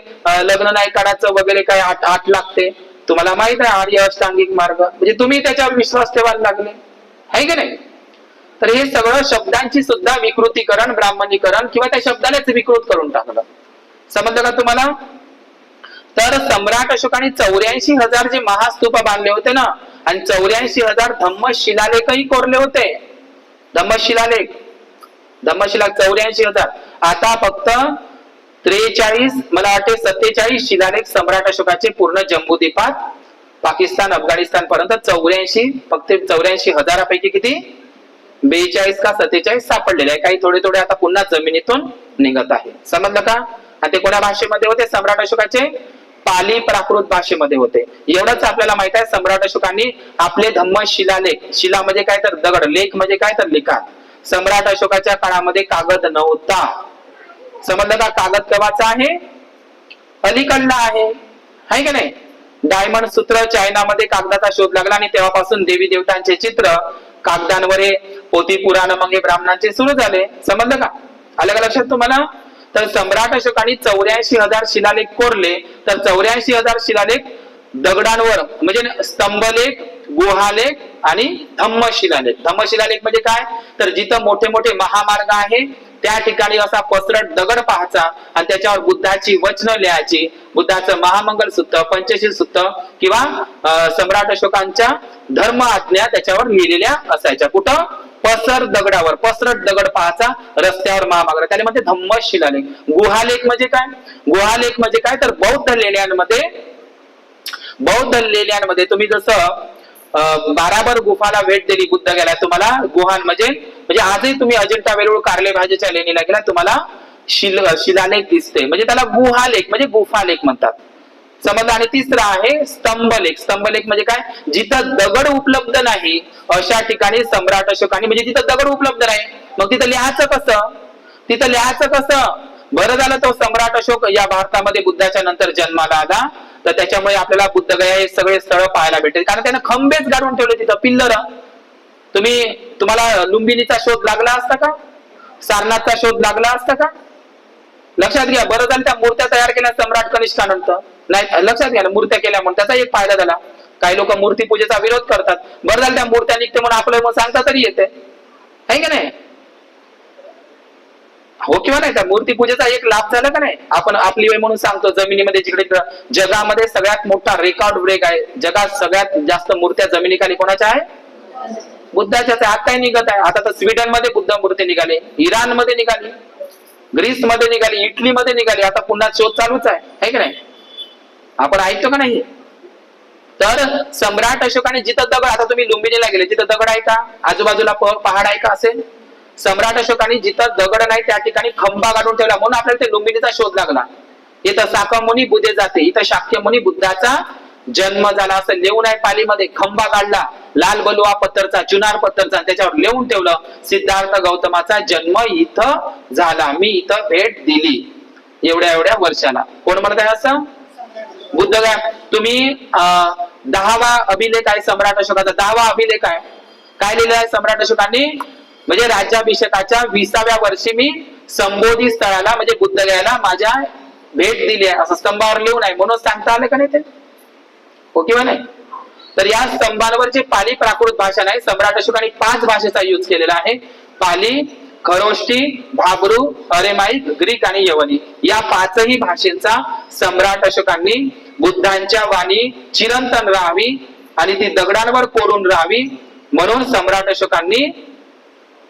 लग्न नाही काढायचं वगैरे, काय 8 लागते. तुम्हाला माहित आहे आर्य अष्टांगिक मार्ग, म्हणजे तुम्ही त्याच्यावर विश्वास ठेवायला लागले, आहे की नाही. तर हे सगळं शब्दांची सुद्धा विकृतीकरण, ब्राह्मणीकरण किंवा त्या शब्दालाच विकृत करून टाकलं. समजलं का तुम्हाला. तर सम्राट अशोकाने 84,000 जे महास्तूप बांधले होते ना, आणि 84,000 धम्म शिलालेखही कोरले होते. धम्मशिलालेख 84,000. आता फक्त 43, मला वाटते 47 शिलालेख सम्राट अशोकाचे पूर्ण जम्बूद्वीपात, पाकिस्तान, अफगाणिस्तान पर्यंत 84, फक्त 84,000 पैकी किती 42 का 47 सापडलेले आहे. काही थोडे थोडे आता पुन्हा जमिनीतून निघत आहे. समजलं का. आणि ते कोणत्या भाषेमध्ये होते सम्राट अशोकाचे, पाली प्राकृत भाषेमध्ये होते. एवढंच आपल्याला माहित आहे. सम्राट अशोकांनी आपले धम्म शिलालेख, शिला म्हणजे काय तर दगड, लेख म्हणजे काय तर लिखाण. सम्राट अशोकाच्या काळामध्ये कागद नव्हता. समजलं का. कागद केव्हाचा आहे, अलीकडला आहे का नाही. डायमंड सूत्र चायनामध्ये कागदाचा शोध लागला आणि तेव्हापासून देवी देवतांचे चित्र कागदांवर, पोथी पुराण मग हे ब्राह्मणांचे सुरू झाले. समजलं का. आलं का लक्षात तुम्हाला. तर सम्राट अशोकांनी 84,000 शिलालेख कोरले. तर 84,000 शिलालेख दगडांवर, म्हणजे स्तंभलेख, गुहालेख आणि धम्मशिलालेख. धम्मशिलालेख म्हणजे काय, तर जिथं मोठे मोठे महामार्ग आहे त्या ठिकाणी असा पसरट दगड पाहायचा आणि त्याच्यावर बुद्धाची वचनं लिहायची. बुद्धाचं महामंगल सूत्र, पंचशील सूत्र किंवा सम्राट अशोकांच्या धर्म आज्ञा त्याच्यावर लिहिलेल्या असायच्या. कुठं, पसर दगडावर, पसरट दगड पाहायचा रस्त्यावर महामार्ग, त्याला म्हणते धम्मशिलालेख. गुहालेख म्हणजे काय, गुहालेख म्हणजे काय तर बौद्ध लेण्यांमध्ये तुम्ही जसं बाराबर गुफाला भेट दिली, बुद्ध गेला, तुम्हाला गुहान म्हणजे आजही तुम्ही अजिंठा वेरूळ कार्ले भाजेच्या लेणीला गेला, तुम्हाला शिलालेख दिसते, म्हणजे त्याला गुहालेख म्हणजे गुफालेख म्हणतात. समजलं. आणि तिसरा आहे स्तंभलेख. स्तंभलेख म्हणजे काय, जिथं दगड उपलब्ध नाही अशा ठिकाणी सम्राट अशोकांनी, म्हणजे जिथं दगड उपलब्ध नाही मग तिथं लिहायचं कसं. बरं झालं तो सम्राट अशोक या भारतामध्ये बुद्धाच्या नंतर जन्माला आला, तर त्याच्यामुळे आपल्याला बुद्धगया हे सगळे स्थळ पाहायला भेटेल. कारण त्यानं खंबेच गाडून ठेवले तिथं, पिल्लर. तुम्हाला लुंबिनीचा शोध लागला असता का, सारनाथचा शोध लागला असता का. लक्षात घ्या. बरं झालं त्या मूर्त्या तयार केल्या सम्राट कनिष्ठानंतर, नाही लक्षात घ्या, मूर्त्या केल्या म्हणून त्याचा एक फायदा झाला. काही लोक मूर्ती पूजेचा विरोध करतात. बरं झालं त्या मूर्त्या निघते म्हणून आपलं मग सांगता तरी येते, आहे का नाही. हो किंवा नाही. त्या मूर्ती पूजेचा एक लाभ झाला का नाही. आपण आपली वेळ म्हणून सांगतो, जमिनीमध्ये जिकडे जगामध्ये सगळ्यात मोठा रेकॉर्ड ब्रेक आहे, जगात सगळ्यात जास्त मूर्त्या जमिनीखाली कोणाच्या आहे, बुद्धाच्याच आहे. आता निघत आहे. आता तर स्वीडन मध्ये बुद्ध मूर्ती निघाली, इराण मध्ये निघाली, ग्रीस मध्ये निघाली, इटली मध्ये निघाली. आता पुन्हा शोध चालूच आहे की नाही. आपण ऐकतो का नाही. तर सम्राट अशोकाने जिथं दगड, आता तुम्ही लुंबिनीला गेले, तिथं दगड आहे का, आजूबाजूला पहाड आहे का असेल. सम्राट अशोकाने जिथं दगड नाही त्या ठिकाणी खंबा गाडून ठेवला, म्हणून आपल्याला ते लुंबिनीचा शोध लागला. इथं साकमुनी बुद्धे जाते, इथं शाक्यमुनी बुद्धाचा जन्म झाला असं लिहून आहे पालीमध्ये. खंबा काढला लाल बलुआ पत्थरचा, चुनार पत्थरचा, त्याच्यावर लिहून ठेवलं सिद्धार्थ गौतमाचा जन्म इथं झाला, मी इथं भेट दिली एवढ्या वर्षाला. कोण म्हणत आहे असं, बुद्धगया. तुम्ही 10वा अभिलेख आहे सम्राट अशोकाचा, 10वा अभिलेख आहे. काय लिहिलं आहे सम्राट अशोकांनी, म्हणजे राज्याभिषेकाच्या 20व्या वर्षी मी संबोधी स्थळाला म्हणजे बुद्धगयाला माझ्या भेट दिली आहे असं स्तंभावर लिहून आहे. म्हणून सांगता आलं का नाही ते, हो किंवा नाही. तर या स्तंभांवर जे पाली प्राकृत भाषा नाही, सम्राट अशोकांनी 5 भाषेचा यूज केलेला आहे. पाली, खरोष्टी, भाब्रू, अरेमाईक, ग्रीक आणि यवनी, या 5ही भाषेचा सम्राट अशोकांनी बुद्धांच्या वाणी चिरंतन राहावी आणि ती दगडांवर कोरून राहावी म्हणून सम्राट अशोकांनी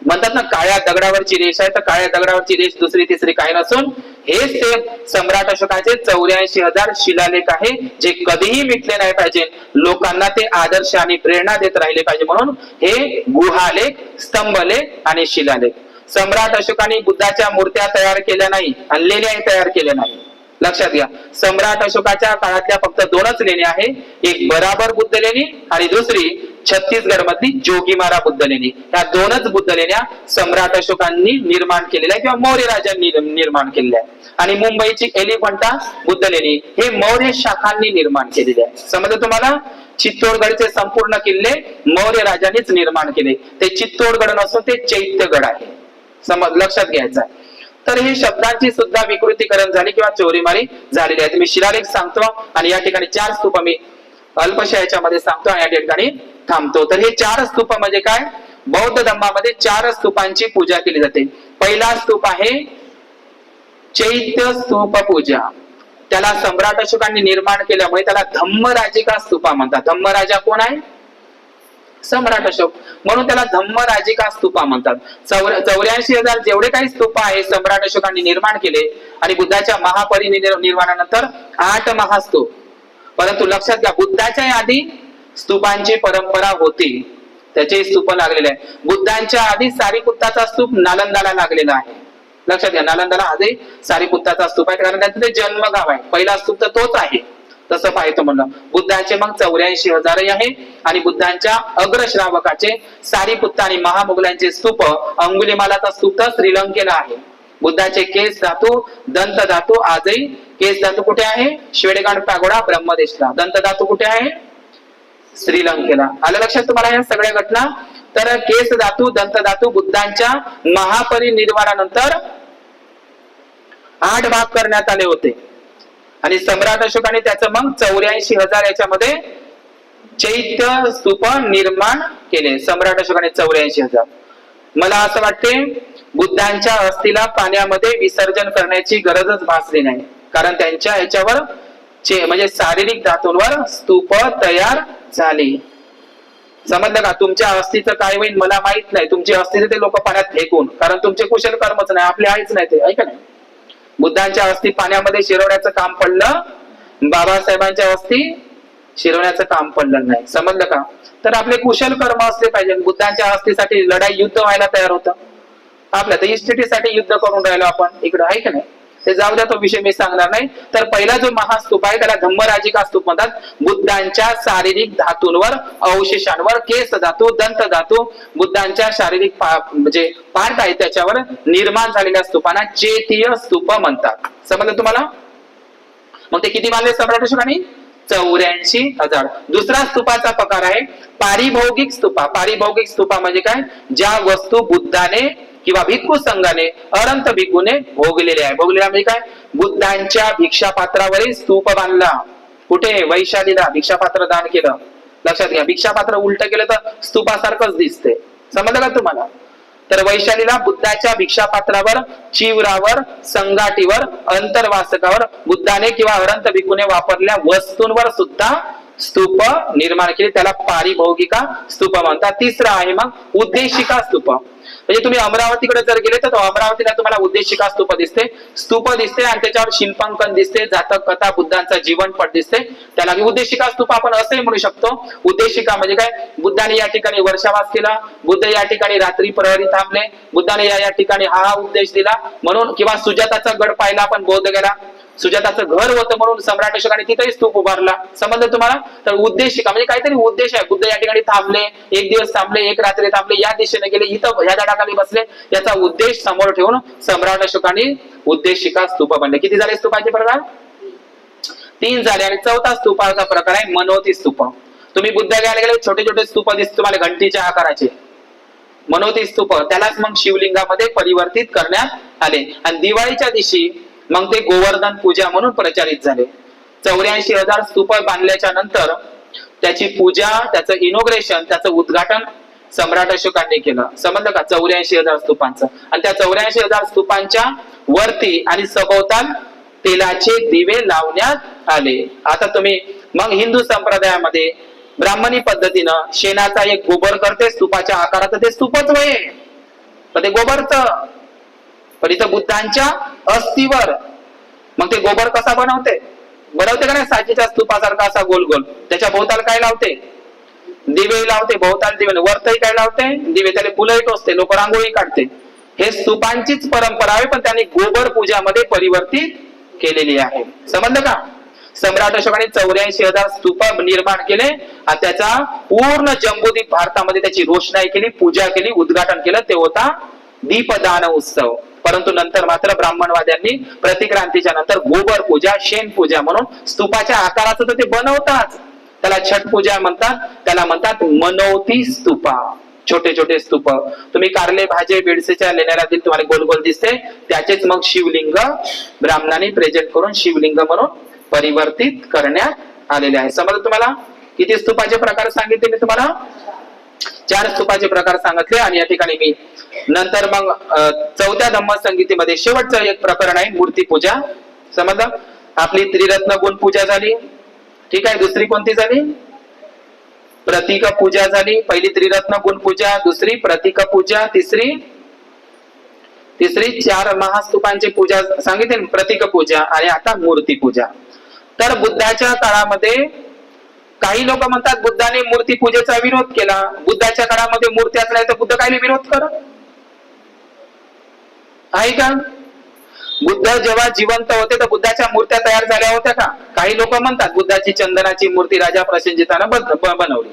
म्हणतात ना, काळ्या दगडावरची रेष आहे तर काळ्या दगडावरची रेष दुसरी तिसरी काही नसून हेच ते सम्राट अशोकाचे 84,000 शिलालेख आहे, जे कधीही मिटले नाही पाहिजे. लोकांना ते आदर्श आणि प्रेरणा देत राहिले पाहिजे. म्हणून हे गुहालेख, स्तंभलेख आणि शिलालेख. सम्राट अशोकाने बुद्धाच्या मूर्त्या तयार केल्या नाही आणि लेण्याही तयार केल्या नाही. लक्षात घ्या, सम्राट अशोकाच्या काळातल्या फक्त दोनच लेणी आहे, एक बराबर बुद्ध लेणी आणि दुसरी छत्तीसगड मधली जोगीमारा बुद्ध लेणी. या दोनच बुद्ध लेण्या सम्राट अशोकांनी निर्माण केलेल्या किंवा मौर्य राजांनी निर्माण केलेल्या आहे. आणि मुंबईची एलिफंटा बुद्ध लेणी हे मौर्य शाखांनी निर्माण केलेले आहे. समजलं तुम्हाला? चित्तोडगडचे संपूर्ण किल्ले मौर्य राजांनीच निर्माण केले. ते चित्तोडगड नसून ते चैत्यगड आहे. लक्षात घ्यायचं आहे. तर हे शब्दांची सुद्धा विकृतीकरण झाली किंवा चोरीमारी झालेली आहे. मी शिलालेख सांगतो आणि या ठिकाणी 4 स्तूप मी अल्पशा याच्यामध्ये सांगतो आणि या ठिकाणी थांबतो. तर हे 4 स्तूप म्हणजे काय? बौद्ध धर्मामध्ये 4 स्तूपांची पूजा केली जाते. पहिला स्तूप आहे चैत्य स्तूप पूजा. त्याला सम्राट अशोकांनी निर्माण केल्यामुळे त्याला धम्मराजिका स्तूपा म्हणतात. धम्मराजा कोण आहे? सम्राट अशोक, म्हणून त्याला धम्मराजिका स्तूपा म्हणतात. 84,000 जेवढे काही स्तूप आहे सम्राट अशोकांनी निर्माण केले आणि बुद्धाच्या महापरिनिर्वाणानंतर 8 महास्तूप. परंतु लक्षात घ्या, बुद्धाच्या आधी स्तूपांची परंपरा होती, त्याचे स्तूप लागलेले आहे. बुद्धांच्या आधी सारीपुत्ताचा स्तूप नालंदाला लागलेला आहे. लक्षात घ्या, नालंदाला आधी सारीपुत्ताचा स्तूप आहे, कारण त्यांचं ते जन्मगाव आहे. पहिला स्तूप तर तोच आहे. तसं पाहायचं म्हणलं, बुद्धांचे मग 84,000 आहे आणि बुद्धांच्या अग्रश्रावकाचे सारीपुत्ता आणि महामुघलांचे स्तूप, अंगुलीमालाचा स्तूप तर श्रीलंकेला आहे. बुद्धाचे केस धातू, दंत धातू आजही, केस धातू कुठे आहे? श्वेडगाड पॅगोडा ब्रह्मदेशला. दंत धातू कुठे आहे? श्रीलंकेला. आलं लक्षात तुम्हाला या सगळ्या घटना? तर केस धातू, दंत धातू बुद्धांच्या महापरिनिर्वाणानंतर 8 भाग करण्यात आले होते आणि सम्राट अशोकाने त्याचं मग 84,000 याच्यामध्ये चैत्य स्तूप निर्माण केले. सम्राट अशोकाने 84,000. मला असं वाटते बुद्धांच्या अस्थीला पाण्यामध्ये विसर्जन करण्याची गरजच भासली नाही, कारण त्यांच्या याच्यावर म्हणजे शारीरिक धातूंवर स्तूप तयार झाली. समजलं का? तुमच्या अस्थीचं काय होईल मला माहित नाही. तुमची अस्थी ते लोक पाण्यात फेकून, कारण तुमचे कुशल कर्मच नाही, आपले आहेच नाही ते, ऐका नाही. बुद्धांच्या अस्थी पाण्यामध्ये शिरवण्याचं काम पडलं, बाबासाहेबांच्या अस्थी शिरवण्याचं काम पडलं नाही. समजलं का? तर आपले कुशल कर्म असले पाहिजे. बुद्धांच्या अस्थीसाठी लढाई, युद्ध व्हायला तयार होतं. आपल्या तर इस्टेटीसाठी युद्ध करून राहिलो आपण इकडं, आहे का नाही? ते जाऊ द्या, तो विषय मी सांगणार नाही. तर पहिला जो महास्तूप आहे त्याला धम्मराजिका स्तूप म्हणतात. बुद्धांच्या शारीरिक धातूंवर, अवशेषांवर, केस धातू, दंत धातू, बुद्धांच्या शारीरिक म्हणजे पार्ट आहे त्याच्यावर निर्माण झालेल्या स्तूपांना चैत्य स्तूप म्हणतात. समजलं तुम्हाला? मग ते किती बांधले सम्राट अशोकांनी? 84,000. दुसरा स्तूपाचा प्रकार आहे पारिभौगिक स्तूपा. पारिभौगिक स्तूपा म्हणजे काय? ज्या वस्तू बुद्धाने किंवा भिक्खू संघाने, अनंत भिक्खूने भोगलेले आहे. भोगलेला म्हणजे काय? बुद्धांच्या भिक्षापात्रावरील स्तूप बांधला. कुठे? वैशालीला भिक्षापात्र दान केलं. लक्षात घ्या, भिक्षापात्र उलट केलं तर स्तूपासारखंच दिसते. समजलं का तुम्हाला? तर वैशालीला बुद्धाच्या भिक्षापात्रावर, चिवरावर, संगाटीवर, अंतर्वासकावर बुद्धाने किंवा अनंत भिक्खूने वापरलेल्या वस्तूंवर सुद्धा स्तूप निर्माण केले. त्याला पारिभौगिका स्तूप म्हणतात. तिसरा आहे मग उद्देशिका स्तूप. म्हणजे तुम्ही अमरावतीकडे जर गेले तर अमरावतीला तुम्हाला उद्देशिका स्तूप दिसते, स्तूप दिसते आणि त्याच्यावर शिल्पांकन दिसते, जातक कथा, बुद्धांचा जीवनपट दिसते. त्याला उद्देशिका स्तूप आपण असंही म्हणू शकतो. उद्देशिका म्हणजे काय? बुद्धाने या ठिकाणी वर्षावास केला, बुद्ध या ठिकाणी रात्री प्रहरी थांबले, बुद्धाने या ठिकाणी हा उपदेश दिला म्हणून, किंवा सुजाताचा गड पाहिला आपण बौद्ध गेला, सुजाताचं घर होतं म्हणून सम्राट अशोकाने तिथेही स्तूप उभारला. समजलं तुम्हाला? तर उद्देशिका म्हणजे काहीतरी उद्देश आहे. बुद्ध या ठिकाणी थांबले, एक दिवस थांबले, एक रात्री थांबले, या दिशेने गेले, इथं ह्या झाडाखाली बसले, याचा उद्देश समोर ठेवून सम्राट अशोकाने उद्देशिका स्तूप बांधले. किती झाले स्तूपाचे प्रकार? 3 झाले. आणि चौथा स्तूपाचा प्रकार आहे मनोती स्तूप. तुम्ही बुद्ध घ्यायला गेले, छोटे छोटे स्तूप दिसते तुम्हाला घंटीच्या आकाराचे, मनोती स्तूप. त्यालाच मग शिवलिंगामध्ये परिवर्तित करण्यात आले आणि दिवाळीच्या दिवशी मग ते गोवर्धन पूजा म्हणून प्रचारित झाले. 84,000 स्तूप बांधल्याच्या नंतर त्याची पूजा, त्याचं इनॉग्रेशन, त्याचं उद्घाटन सम्राट अशोकांनी केलं. समजलं का? 84,000 स्तूपांचं. आणि त्या 84,000 स्तूपांच्या वरती आणि सभोवताल तेलाचे दिवे लावण्यात आले. आता तुम्ही मग हिंदू संप्रदायामध्ये ब्राह्मणी पद्धतीनं शेणाचा एक गोबर करते स्तूपाच्या आकारात, ते स्तूपच होय, पण ते गोबरचं. पण इथं बुद्धांच्या अस्थिवर मग ते गोबर कसा बनवते का नाही? साचीच्या स्तूपासारखा असा गोल गोल. त्याच्या भोवताल काय लावते? दिवे लावते. भोवताल दिवे. वरतही काय लावते? दिवे. त्याला फुलंही टोचते, लोक रांगोळी काढते. हे स्तूपांचीच परंपरा आहे, पण त्यांनी गोबर पूजामध्ये परिवर्तित केलेली आहे. समजलं का? सम्राट अशोकाने 84,000 स्तूप निर्माण केले आणि त्याचा पूर्ण जम्बूद्वीप भारतामध्ये त्याची रोषणाई केली, पूजा केली, उद्घाटन केलं. ते होता दीपदान उत्सव. परंतु नंतर मात्र ब्राह्मणवाद्यांनी प्रतिक्रांतीच्या नंतर गोबर पूजा, शेण पूजा म्हणून स्तूपाच्या आकाराचं तर ते बनवतात, त्याला छट पूजा म्हणतात, त्याला म्हणतात मनोती स्तूपा. छोटे छोटे स्तूप तुम्ही कारले भाजे बेडसेच्या लेण्यारातील तुम्हाला गोल गोल दिसते, त्याचेच मग शिवलिंग ब्राह्मणांनी प्रेझेंट करून शिवलिंग म्हणून परिवर्तित करण्यात आलेले आहे. समजलं तुम्हाला? किती स्तूपाचे प्रकार सांगितले मी तुम्हाला? 4 स्तूपाचे प्रकार सांगितले. आणि या ठिकाणी मी नंतर मग 4थ्या धम्मसंगीतीमध्ये शेवटचं एक प्रकरण आहे मूर्तीपूजा. समजलं? आपली त्रिरत्न गुण पूजा झाली, ठीक आहे. दुसरी कोणती झाली? प्रतीक पूजा झाली. पहिली त्रिरत्न गुण पूजा, दुसरी प्रतीक पूजा, तिसरी 4 महास्तूपांची पूजा सांगितली, प्रतीक पूजा, आणि आता मूर्ती पूजा. तर बुद्धाच्या काळामध्ये काही लोक म्हणतात बुद्धाने मूर्ती पूजेचा विरोध केला. बुद्धाच्या काळामध्ये मूर्ती असल्या तर बुद्ध काय विरोध करत आहे का? बुद्ध जेव्हा जिवंत होते तर बुद्धाच्या मूर्त्या तयार झाल्या होत्या का? काही लोक म्हणतात बुद्धाची चंदनाची मूर्ती राजा प्रसेनजितानं बनवली.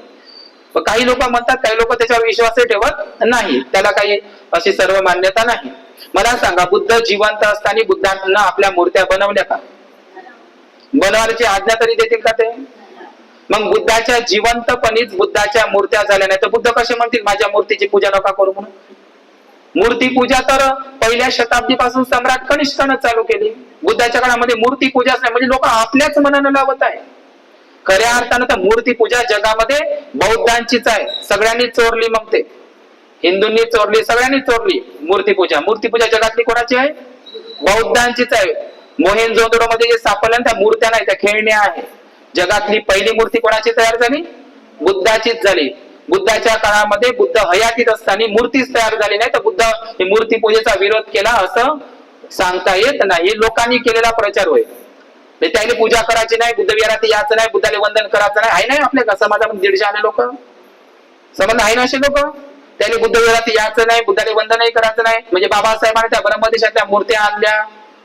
काही लोक म्हणतात, काही लोक त्याच्यावर विश्वासही ठेवत नाही, त्याला काही अशी सर्व मान्यता नाही. मला सांगा, बुद्ध जिवंत असताना बुद्धांना आपल्या मूर्त्या बनवल्या का? बनवण्याची आज्ञा तरी देतील का ते? मग बुद्धाच्या जिवंतपणीच बुद्धाच्या मूर्त्या झाल्या नाही तर बुद्ध कसे म्हणतील माझ्या मूर्तीची पूजा नका करू म्हणून? मूर्ती पूजा तर पहिल्या शताब्दीपासून सम्राट कनिष्कानं चालू केली. बुद्धाच्या काळामध्ये मूर्ती पूजाच नाही, म्हणजे लोक आपल्याच मनानं लावत आहे. खऱ्या अर्थानं तर मूर्ती पूजा जगामध्ये बौद्धांचीच आहे. सगळ्यांनी चोरली, मग ते हिंदूंनी चोरली, सगळ्यांनी चोरली मूर्तीपूजा. मूर्तीपूजा जगातली कोणाची आहे? बौद्धांचीच आहे. मोहेंजोदडो मध्ये जे सापडलं त्या मूर्त्या नाही, त्या खेळण्या आहे. जगातली पहिली मूर्ती कोणाची तयार झाली? बुद्धाचीच झाली. बुद्धाच्या काळामध्ये बुद्ध हयातीत असताना मूर्तीच तयार झाली नाही, तर बुद्ध मूर्ती पूजेचा विरोध केला असं सांगता येत नाही. लोकांनी केलेला प्रचार होय. त्याला पूजा करायची नाही, बुद्ध विहारात यायचं नाही, बुद्धाला वंदन करायचं नाही, आहे नाही आपल्या समाजामध्ये 150 लोक समज आहे ना असे लोक. त्याने बुद्ध विहारात यायचं नाही, बुद्धाला वंदनही करायचं नाही. म्हणजे बाबासाहेबांनी त्या ब्रह्मदेशातल्या मूर्त्या आणल्या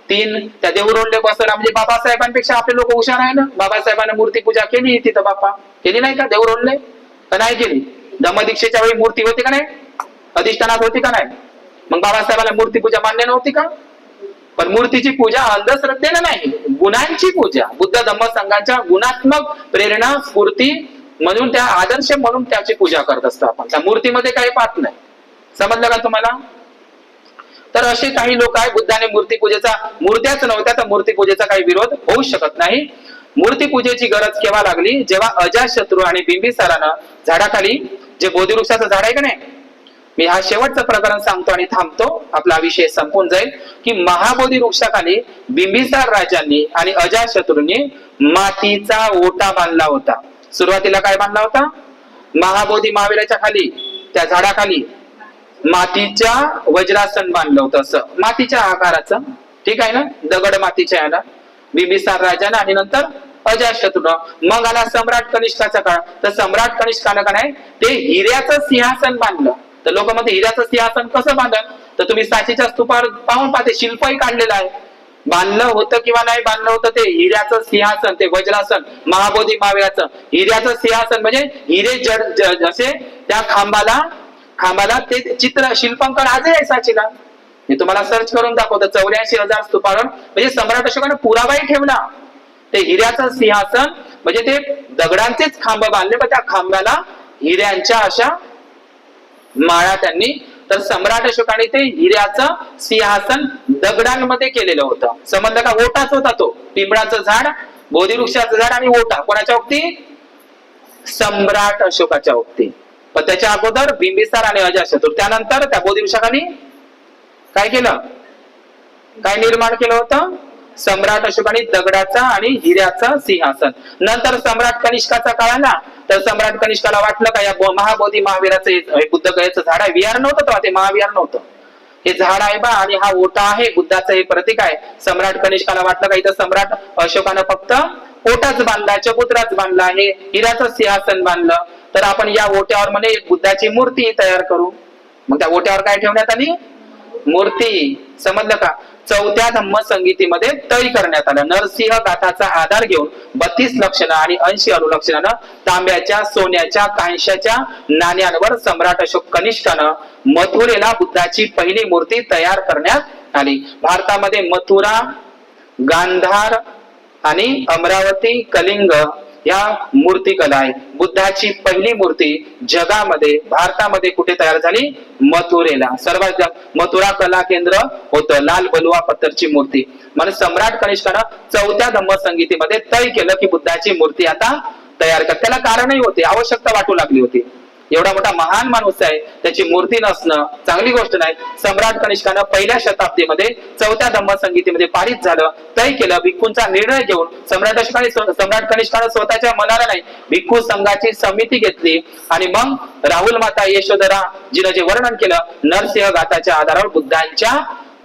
3, त्या देऊरोडले बसवल्या. म्हणजे बाबासाहेबांपेक्षा आपले लोक हुशार आहे ना. बाबासाहेबांनी मूर्ती पूजा केली तिथं, बाप्पा केली नाही का देऊरोडले? का नाही केली? धम्मदीक्षेच्या वेळी मूर्ती होती का नाही? अधिष्ठानात होती का नाही? मग बाबासाहेबांना मूर्ती पूजा मान्य नव्हती का? पण मूर्तीची पूजा अंधश्रद्धेनं नाही, गुणांची पूजा. बुद्ध धम्म संघाच्या गुणात्मक प्रेरणा स्फूर्ती म्हणून, त्या आदर्श म्हणून त्याची पूजा करत असतो आपण. त्या मूर्तीमध्ये काही पाहत नाही. समजलं का तुम्हाला? तर असे काही लोक आहे, बुद्धाने मूर्तीपूजेचा, मूर्त्याच नव्हत्या तर मूर्तीपूजेचा काही विरोध होऊ शकत नाही. मूर्तीपूजेची गरज केव्हा लागली? जेव्हा अजातशत्रू आणि बिंबिसारानं झाडाखाली, जे बोधिवृक्षाचं झाड आहे का नाही, मी हा शेवटचं प्रकरण सांगतो आणि थांबतो, आपला विषय संपून जाईल. की महाबोधी वृक्षाखाली बिंबिसार राजांनी आणि अजातशत्रूंनी मातीचा ओटा बांधला होता. सुरुवातीला काय बांधला होता? महाबोधी महावीराच्या खाली, त्या झाडाखाली मातीच्या वज्रासन बांधलं होतं, असं मातीच्या आकाराचं, ठीक आहे ना, दगड मातीच्या याला बिंबिसार राजानं. आणि नंतर अजातशत्रूनं. मग आला सम्राट कनिष्काचा काळ, तर सम्राट कनिष्कानं का नाही ते हिऱ्याचं सिंहासन बांधलं. तर लोक म्हणते हिऱ्याचं सिंहासन कसं बांधलं? तर तुम्ही सांचीच्या स्तूपावर पाहून पाहते, शिल्पही काढलेलं आहे. बांधलं होतं किंवा नाही बांधलं होतं ते हिऱ्याचं सिंहासन, ते वज्रासन महाबोधी महावीराचं हिऱ्याचं सिंहासन. म्हणजे हिरे जसे त्या खांबाला ते चित्र शिल्पांकन आजही आहे सांचीला. मी तुम्हाला सर्च करून दाखवतो. 84,000 स्तूपावर, म्हणजे सम्राट अशोकाने पुरावाही ठेवला. ते हिऱ्याचं सिंहासन म्हणजे ते दगडांचेच खांब बांधले, पण त्या खांबाला हिऱ्यांच्या अशा माळा त्यांनी. तर सम्राट अशोकाने ते हिऱ्याचं सिंहासन दगडांमध्ये केलेलं होतं. समजलं का? ओटाच होता तो, पिंपळाचं झाड, बोधिवृक्षाचं झाड आणि ओटा. कोणाच्या वक्ती? सम्राट अशोकाच्या वक्ती. पण त्याच्या अगोदर बिंबिसार आणि अजातशत्रू. त्यानंतर त्या बोधिवृक्षाखाली काय केलं? काय निर्माण केलं होतं? सम्राट अशोकाने दगडाचा आणि हिऱ्याचा सिंहासन. नंतर सम्राट कनिष्काचा काळ आला, तर सम्राट कनिष्काला वाटलं का या महाबोधी महावीराचं बुद्ध गयेचं झाड आहे. विहार नव्हतं तेव्हा, ते महाविहार नव्हतं, हे झाड आहे बा, आणि हा ओटा आहे, बुद्धाचं हे प्रतीक आहे. सम्राट कनिष्काला वाटलं का इथं सम्राट अशोकानं फक्त ओटाच बांधला, चबुतराच बांधला, हे हिऱ्याचं सिंहासन बांधलं, तर आपण या ओट्यावर म्हणे एक बुद्धाची मूर्ती तयार करू. मग त्या ओट्यावर काय ठेवण्यात आली? मूर्ती. समजलं का? चौथ्या धम्म संगीतीमध्ये तय करण्यात आलं. नरसिंह गाथाचा आधार घेऊन 32 लक्षणं आणि 80 अनुलक्षणानं तांब्याच्या, सोन्याच्या, कांशाच्या नाण्यांवर सम्राट अशोक कनिष्कानं मथुरेला बुद्धाची पहिली मूर्ती तयार करण्यात आली. भारतामध्ये मथुरा, गांधार आणि अमरावती, कलिंग या मूर्तिकला आहे. बुद्धाची पहिली मूर्ती जगामध्ये, भारतामध्ये कुठे तयार झाली? मथुरेला. सर्वात मथुरा कला केंद्र होतं. लाल बलुआ पत्थरची मूर्ती. म्हणून सम्राट कनिष्कानं चौथ्या धम्म संगीतीमध्ये तय केलं की बुद्धाची मूर्ती आता तयार कर. त्याला कारणही होते, आवश्यकता वाटू लागली होती. एवढा मोठा महान माणूस आहे, त्याची मूर्ती नसणं चांगली गोष्ट नाही. सम्राट कनिष्कानं पहिल्या शताब्दीमध्ये चौथ्या धम्म संगीतीमध्ये पारित झालं, तय केलं. भिक्खूंचा निर्णय घेऊन सम्राट कनिष्कानं स्वतःच्या मनाला नाही, भिक्खू संघाची समिती घेतली आणि मग राहुल माता यशोधरा जिनं जे वर्णन केलं नरसिंह गाथाच्या आधारावर बुद्धांच्या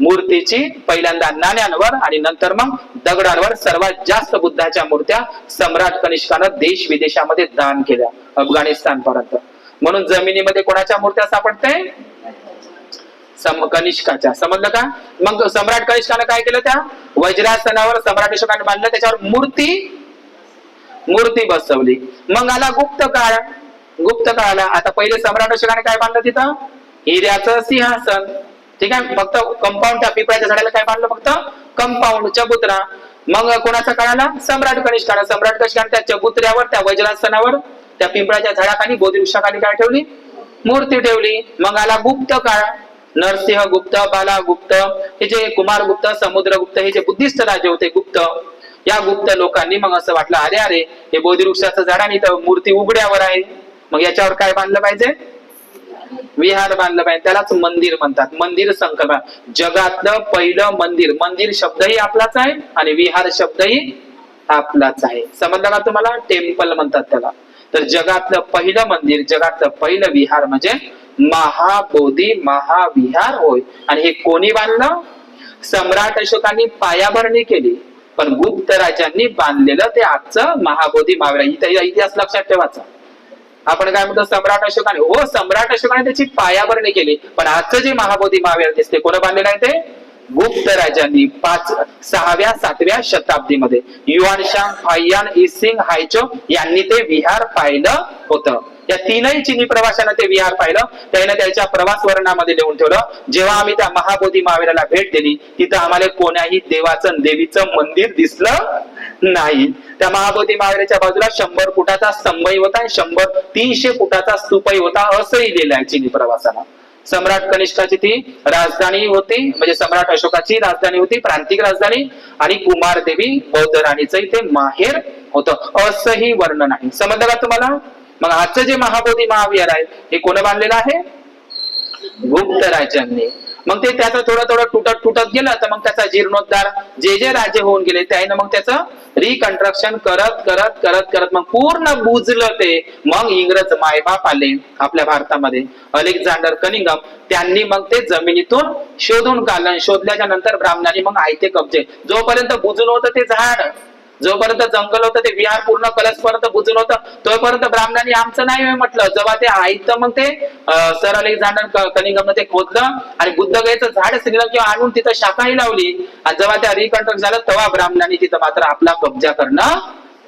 मूर्तीची पहिल्यांदा नाण्यांवर आणि नंतर मग दगडांवर सर्वात जास्त बुद्धाच्या मूर्त्या सम्राट कनिष्कानं देश विदेशामध्ये दान केल्या, अफगाणिस्तान पर्यंत. म्हणून जमिनीमध्ये कोणाच्या मूर्त्या सापडते? कनिष्काच्या. समजलं का? मग सम्राट कनिष्कानं काय केलं? त्या वज्रासनावर सम्राट अशोकाने बांधलं, त्याच्यावर मूर्ती बसवली. मग आला गुप्त काळ. गुप्त काळाला आता पहिले सम्राट अशोकाने काय बांधलं? तिथं हिऱ्याचं सिंहासन. ठीक आहे. फक्त कंपाऊंड, त्या पिपळाच्या झाडाला काय बांधलं? फक्त कंपाऊंड, चबुतरा. मग कोणाचा काळ आला? सम्राट कनिष्कानं. सम्राट कनिष्कानं त्या चबुतऱ्यावर, त्या वज्रासनावर, त्या पिंपळाच्या झाडाखाली, बोधी वृक्षाखाली काय ठेवली? मूर्ती ठेवली. मग आला गुप्त काळ. नरसिंह गुप्त, बालागुप्त, हे जे कुमारगुप्त, समुद्रगुप्त, हे जे बुद्धिस्ट राजे होते गुप्त, या गुप्त लोकांनी मग असं वाटलं, अरे अरे हे बोधी वृक्षाचं झाड आणि मूर्ती उघड्यावर आहे, मग याच्यावर काय बांधलं पाहिजे? विहार बांधलं पाहिजे. त्यालाच मंदिर म्हणतात. मंदिर संकल्पना. जगातलं पहिलं मंदिर. मंदिर शब्दही आपलाच आहे आणि विहार शब्दही आपलाच आहे. समजलं का तुम्हाला? टेम्पल म्हणतात त्याला. तर जगातलं पहिलं मंदिर, जगातलं पहिलं विहार म्हणजे महाबोधी महाविहार होय. आणि हे कोणी बांधलं? सम्राट अशोकांनी पायाभरणी केली, पण गुप्त राजांनी बांधलेलं ते आजचं महाबोधी महाविहार. इतिहास लक्षात ठेवायचा. आपण काय म्हणतो? सम्राट अशोकाने, हो सम्राट अशोकाने त्याची पायाभरणी केली, पण आजचं जे महाबोधी महाविहार दिसते कोण बांधलेलं आहे? ते गुप्त राजांनी 6व्या 7व्या शताब्दीमध्ये युआन शांग, फाहियान, इसिंग, हायचो यांनी ते विहार पाहिलं होतं. या तीनही चीनी प्रवाशांना ते विहार पाहिलं. त्याने त्याच्या प्रवास वर्णनामध्ये लिहून ठेवलं, जेव्हा आम्ही त्या महाबोधी महाविहाराला भेट दिली तिथं आम्हाला कोण्याही देवाचं देवीचं मंदिर दिसलं नाही. त्या महाबोधी महाविहाराच्या बाजूला 100 फुटाचा स्तंभही होता, 300 फुटाचा स्तूपही होता, असंही लिहिलं आहे चीनी प्रवासाला. सम्राट कनिष्काची ती राजधानी होती, म्हणजे सम्राट अशोकाची राजधानी होती, प्रांतिक राजधानी, आणि कुमारदेवी बौद्ध राणीचं ते माहेर होतं, असंही वर्णन आहे. समजलं का तुम्हाला? मग आजचं जे महाबोधी महाविहार आहे हे कोण बांधलेलं आहे? गुप्त राजांनी. मग ते त्याचं थोडं तुटत गेलं, तर मग त्याचा जीर्णोद्धार जे जे राजे होऊन गेले त्याने मग त्याचं रिकन्स्ट्रक्शन करत मग पूर्ण बुजलं ते. मग इंग्रज मायबाप आले आपल्या भारतामध्ये, अलेक्झांडर कनिंगम, त्यांनी मग ते जमिनीतून शोधून काढलं. शोधल्याच्या नंतर ब्राह्मणांनी मग आयते कब्जे, जोपर्यंत बुजून होतं ते झाड, जोपर्यंत जंगल होतं ते विहार पूर्ण कलसपर्यंत बुजून होतं, तोपर्यंत ब्राह्मणांनी आमचं नाही म्हटलं. जेव्हा ते आयतं मग ते सर अलेक्झांडर कनिंगमने ते खोदलं आणि बुद्धगयेचं झाड श्रीलंकेवर आणून तिथं शाखाही लावली, आणि जेव्हा त्या रिकन्स्ट्रक्ट झालं तेव्हा ब्राह्मणांनी तिथं मात्र आपला कब्जा करणं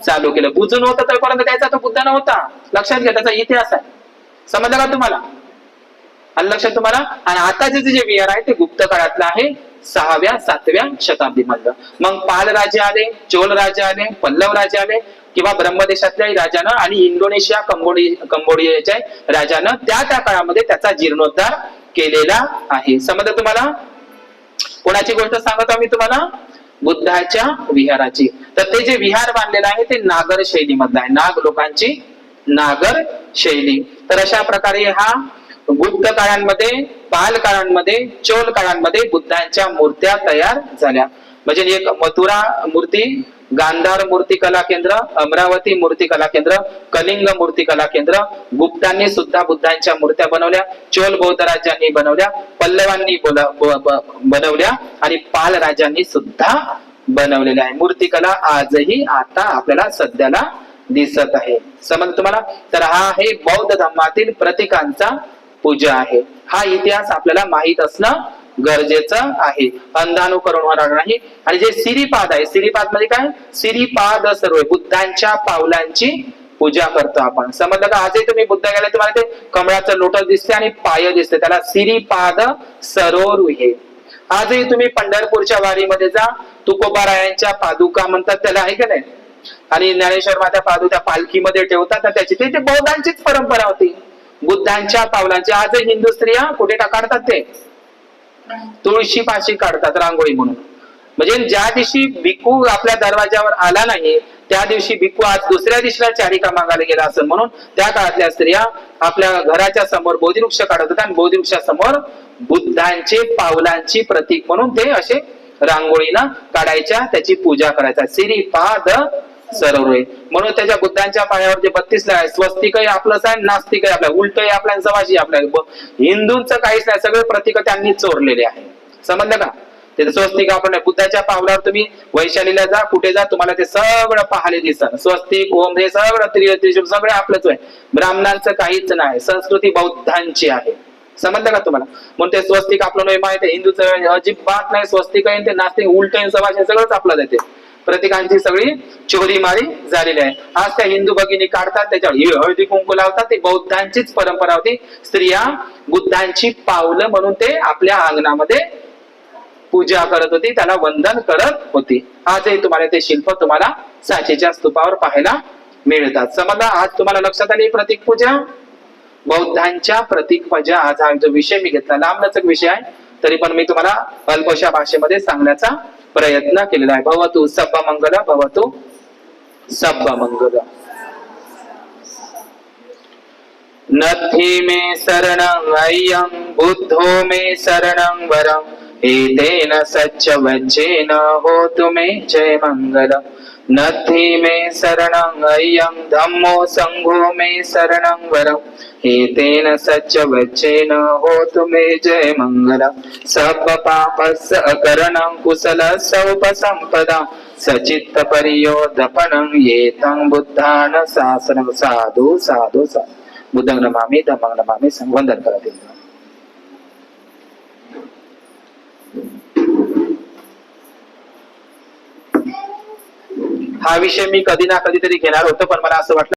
चालू केलं. बुजून होतं तोपर्यंत त्याचा तो बुद्ध नव्हता. लक्षात घ्या, त्याचा इतिहास आहे. समजलं का तुम्हाला? लक्षात तुम्हाला? आणि आताचे जे विहार आहे ते गुप्त काळातलं आहे, 6व्या 7व्या शताब्दी मधलं. मग पाल राजे आले, चोल राजे आले, पल्लव राजे आले, किंवा ब्रह्मदेशातल्या राजानं आणि इंडोनेशिया कंबोडियाच्या राजानं त्या काळामध्ये त्याचा जीर्णोद्धार केलेला आहे. समजलं तुम्हाला? कोणाची गोष्ट सांगतो आम्ही तुम्हाला? बुद्धाच्या विहाराची. तर ते जे विहार बांधलेलं आहे ते नागर शैली मधलं आहे, नाग लोकांची नागर शैली. तर अशा प्रकारे हा गुप्त काळांमध्ये, पाल काळांमध्ये, चोल काळांमध्ये बुद्धांच्या मूर्त्या तयार झाल्या. म्हणजे एक मथुरा मूर्ती, गांधार मूर्ती कला केंद्र, अमरावती मूर्ती कला केंद्र, कलिंग मूर्ती कला केंद्र. गुप्तांनी सुद्धा बुद्धांच्या मूर्त्या बनवल्या, चोल बौद्ध राजांनी बनवल्या, पल्लवांनी बनवल्या आणि पाल राजांनी सुद्धा बनवलेल्या आहे. मूर्तिकला आजही आता आपल्याला सध्याला दिसत आहे. समज तुम्हाला? तर हा आहे बौद्ध धर्मातील प्रतीकांचा पूजा आहे. हा इतिहास आपल्याला माहित असणं गरजेचं आहे. अंधानुकरण होणार नाही. आणि जे सिरीपाद आहे, सिरीपाद म्हणजे काय? सिरीपाद सर्व बुद्धांच्या पावलांची पूजा करतो आपण. समजलं का? आजही तुम्ही बुद्ध गेले तुम्हाला ते कमळाचं लोटस दिसते आणि पाय दिसते, त्याला सिरीपाद सरोरुहे. आजही तुम्ही पंढरपूरच्या वारीमध्ये जा, तुकोबारायांच्या पादुका म्हणतात त्याला, आहे का नाही? आणि ज्ञानेश्वर माता पादुका पालखीमध्ये ठेवतात ना, त्याची ते बौद्धांचीच परंपरा होती, बुद्धांच्या पावलांची. आजही हिंदू स्त्रिया कुठे काढतात? ते तुळशी पाशी काढतात रांगोळी म्हणून. म्हणजे ज्या दिवशी भिक्खू आपल्या दरवाजावर आला नाही त्या दिवशी भिक्खू आज दुसऱ्या दिवशीला चारिका मागायला गेला असं म्हणून त्या काळातल्या स्त्रिया आपल्या घराच्या समोर बोधिवृक्ष काढत होत्या आणि बोधिवृक्षासमोर बुद्धांचे पावलांची प्रतीक म्हणून ते असे रांगोळीला काढायच्या, त्याची पूजा करायचा. सिरीपाद सरोरुहे. म्हणून त्याच्या बुद्धांच्या पायावर जे 32 आहे, स्वस्तिकही आपलंच आहे, नास्तिकही आपल्या, उलटही आपल्या, सवाशी आपल्या. हिंदूंचं काहीच नाही, सगळे प्रतीक त्यांनी चोरलेले आहे. समजलं का? ते स्वस्तिक आपण बुद्धाच्या पावलावर तुम्ही वैशालीला जा, कुठे जा, तुम्हाला ते सगळं पाहायला दिसतं. स्वस्तिक, ओम, हे सगळं त्रिशूळ सगळे आपलंच आहे. ब्राह्मणांचं काहीच नाही, संस्कृती बौद्धांची आहे. समजलं का तुम्हाला? म्हणून ते स्वस्तिक आपलं नाही माहिती, हिंदूचं अजिबात नाही. स्वस्तिक आहे ते नास्तिक, उलट सवाश सगळंच आपलं जाते. प्रतीकांची सगळी चोरीमारी झालेली आहे. आज त्या हिंदू भगिनी काढतात, त्याच्यावर हळदी कुंकू लावतात. ती बौद्धांचीच परंपरा होती. स्त्रिया बुद्धांची पावलं म्हणून ते आपल्या अंगणामध्ये पूजा करत होती, त्याला वंदन करत होती. आजही तुम्हाला ते शिल्प तुम्हाला सांचीच्या स्तूपावर पाहायला मिळतात. समजलं? आज तुम्हाला लक्षात आली प्रतीक पूजा, बौद्धांच्या प्रतीक पूजा. आज हा जो विषय मी घेतला लांबलचक विषय आहे, तरी पण मी तुम्हाला अल्पशा भाषेमध्ये सांगण्याचा प्रयत्न केलेला आहे. भवतु सब्ब मंगल, भवतु सब्ब मंगल. नथी मे शरणं अय्यं बुद्धो मे शरणं वरं एतेन सच्च वज्जेन होतु मे जय मंगल. नथी मे शरणं अय्यं धम्मो संघो मे शरणं वरं एतेन सच्च वज्जेन होतु मे जय मंगल. सब्ब पापस्य अकरणं कुशलस्य उपसंपदा सचित्त परियोधपनं एतं बुद्धान शासनं. साधु साधु साधु. बुद्धं नमामि, धम्मं नमामि, वंदन करा. हा विषय मी कधी ना कधीतरी घेणार होतो, पण मला असं वाटलं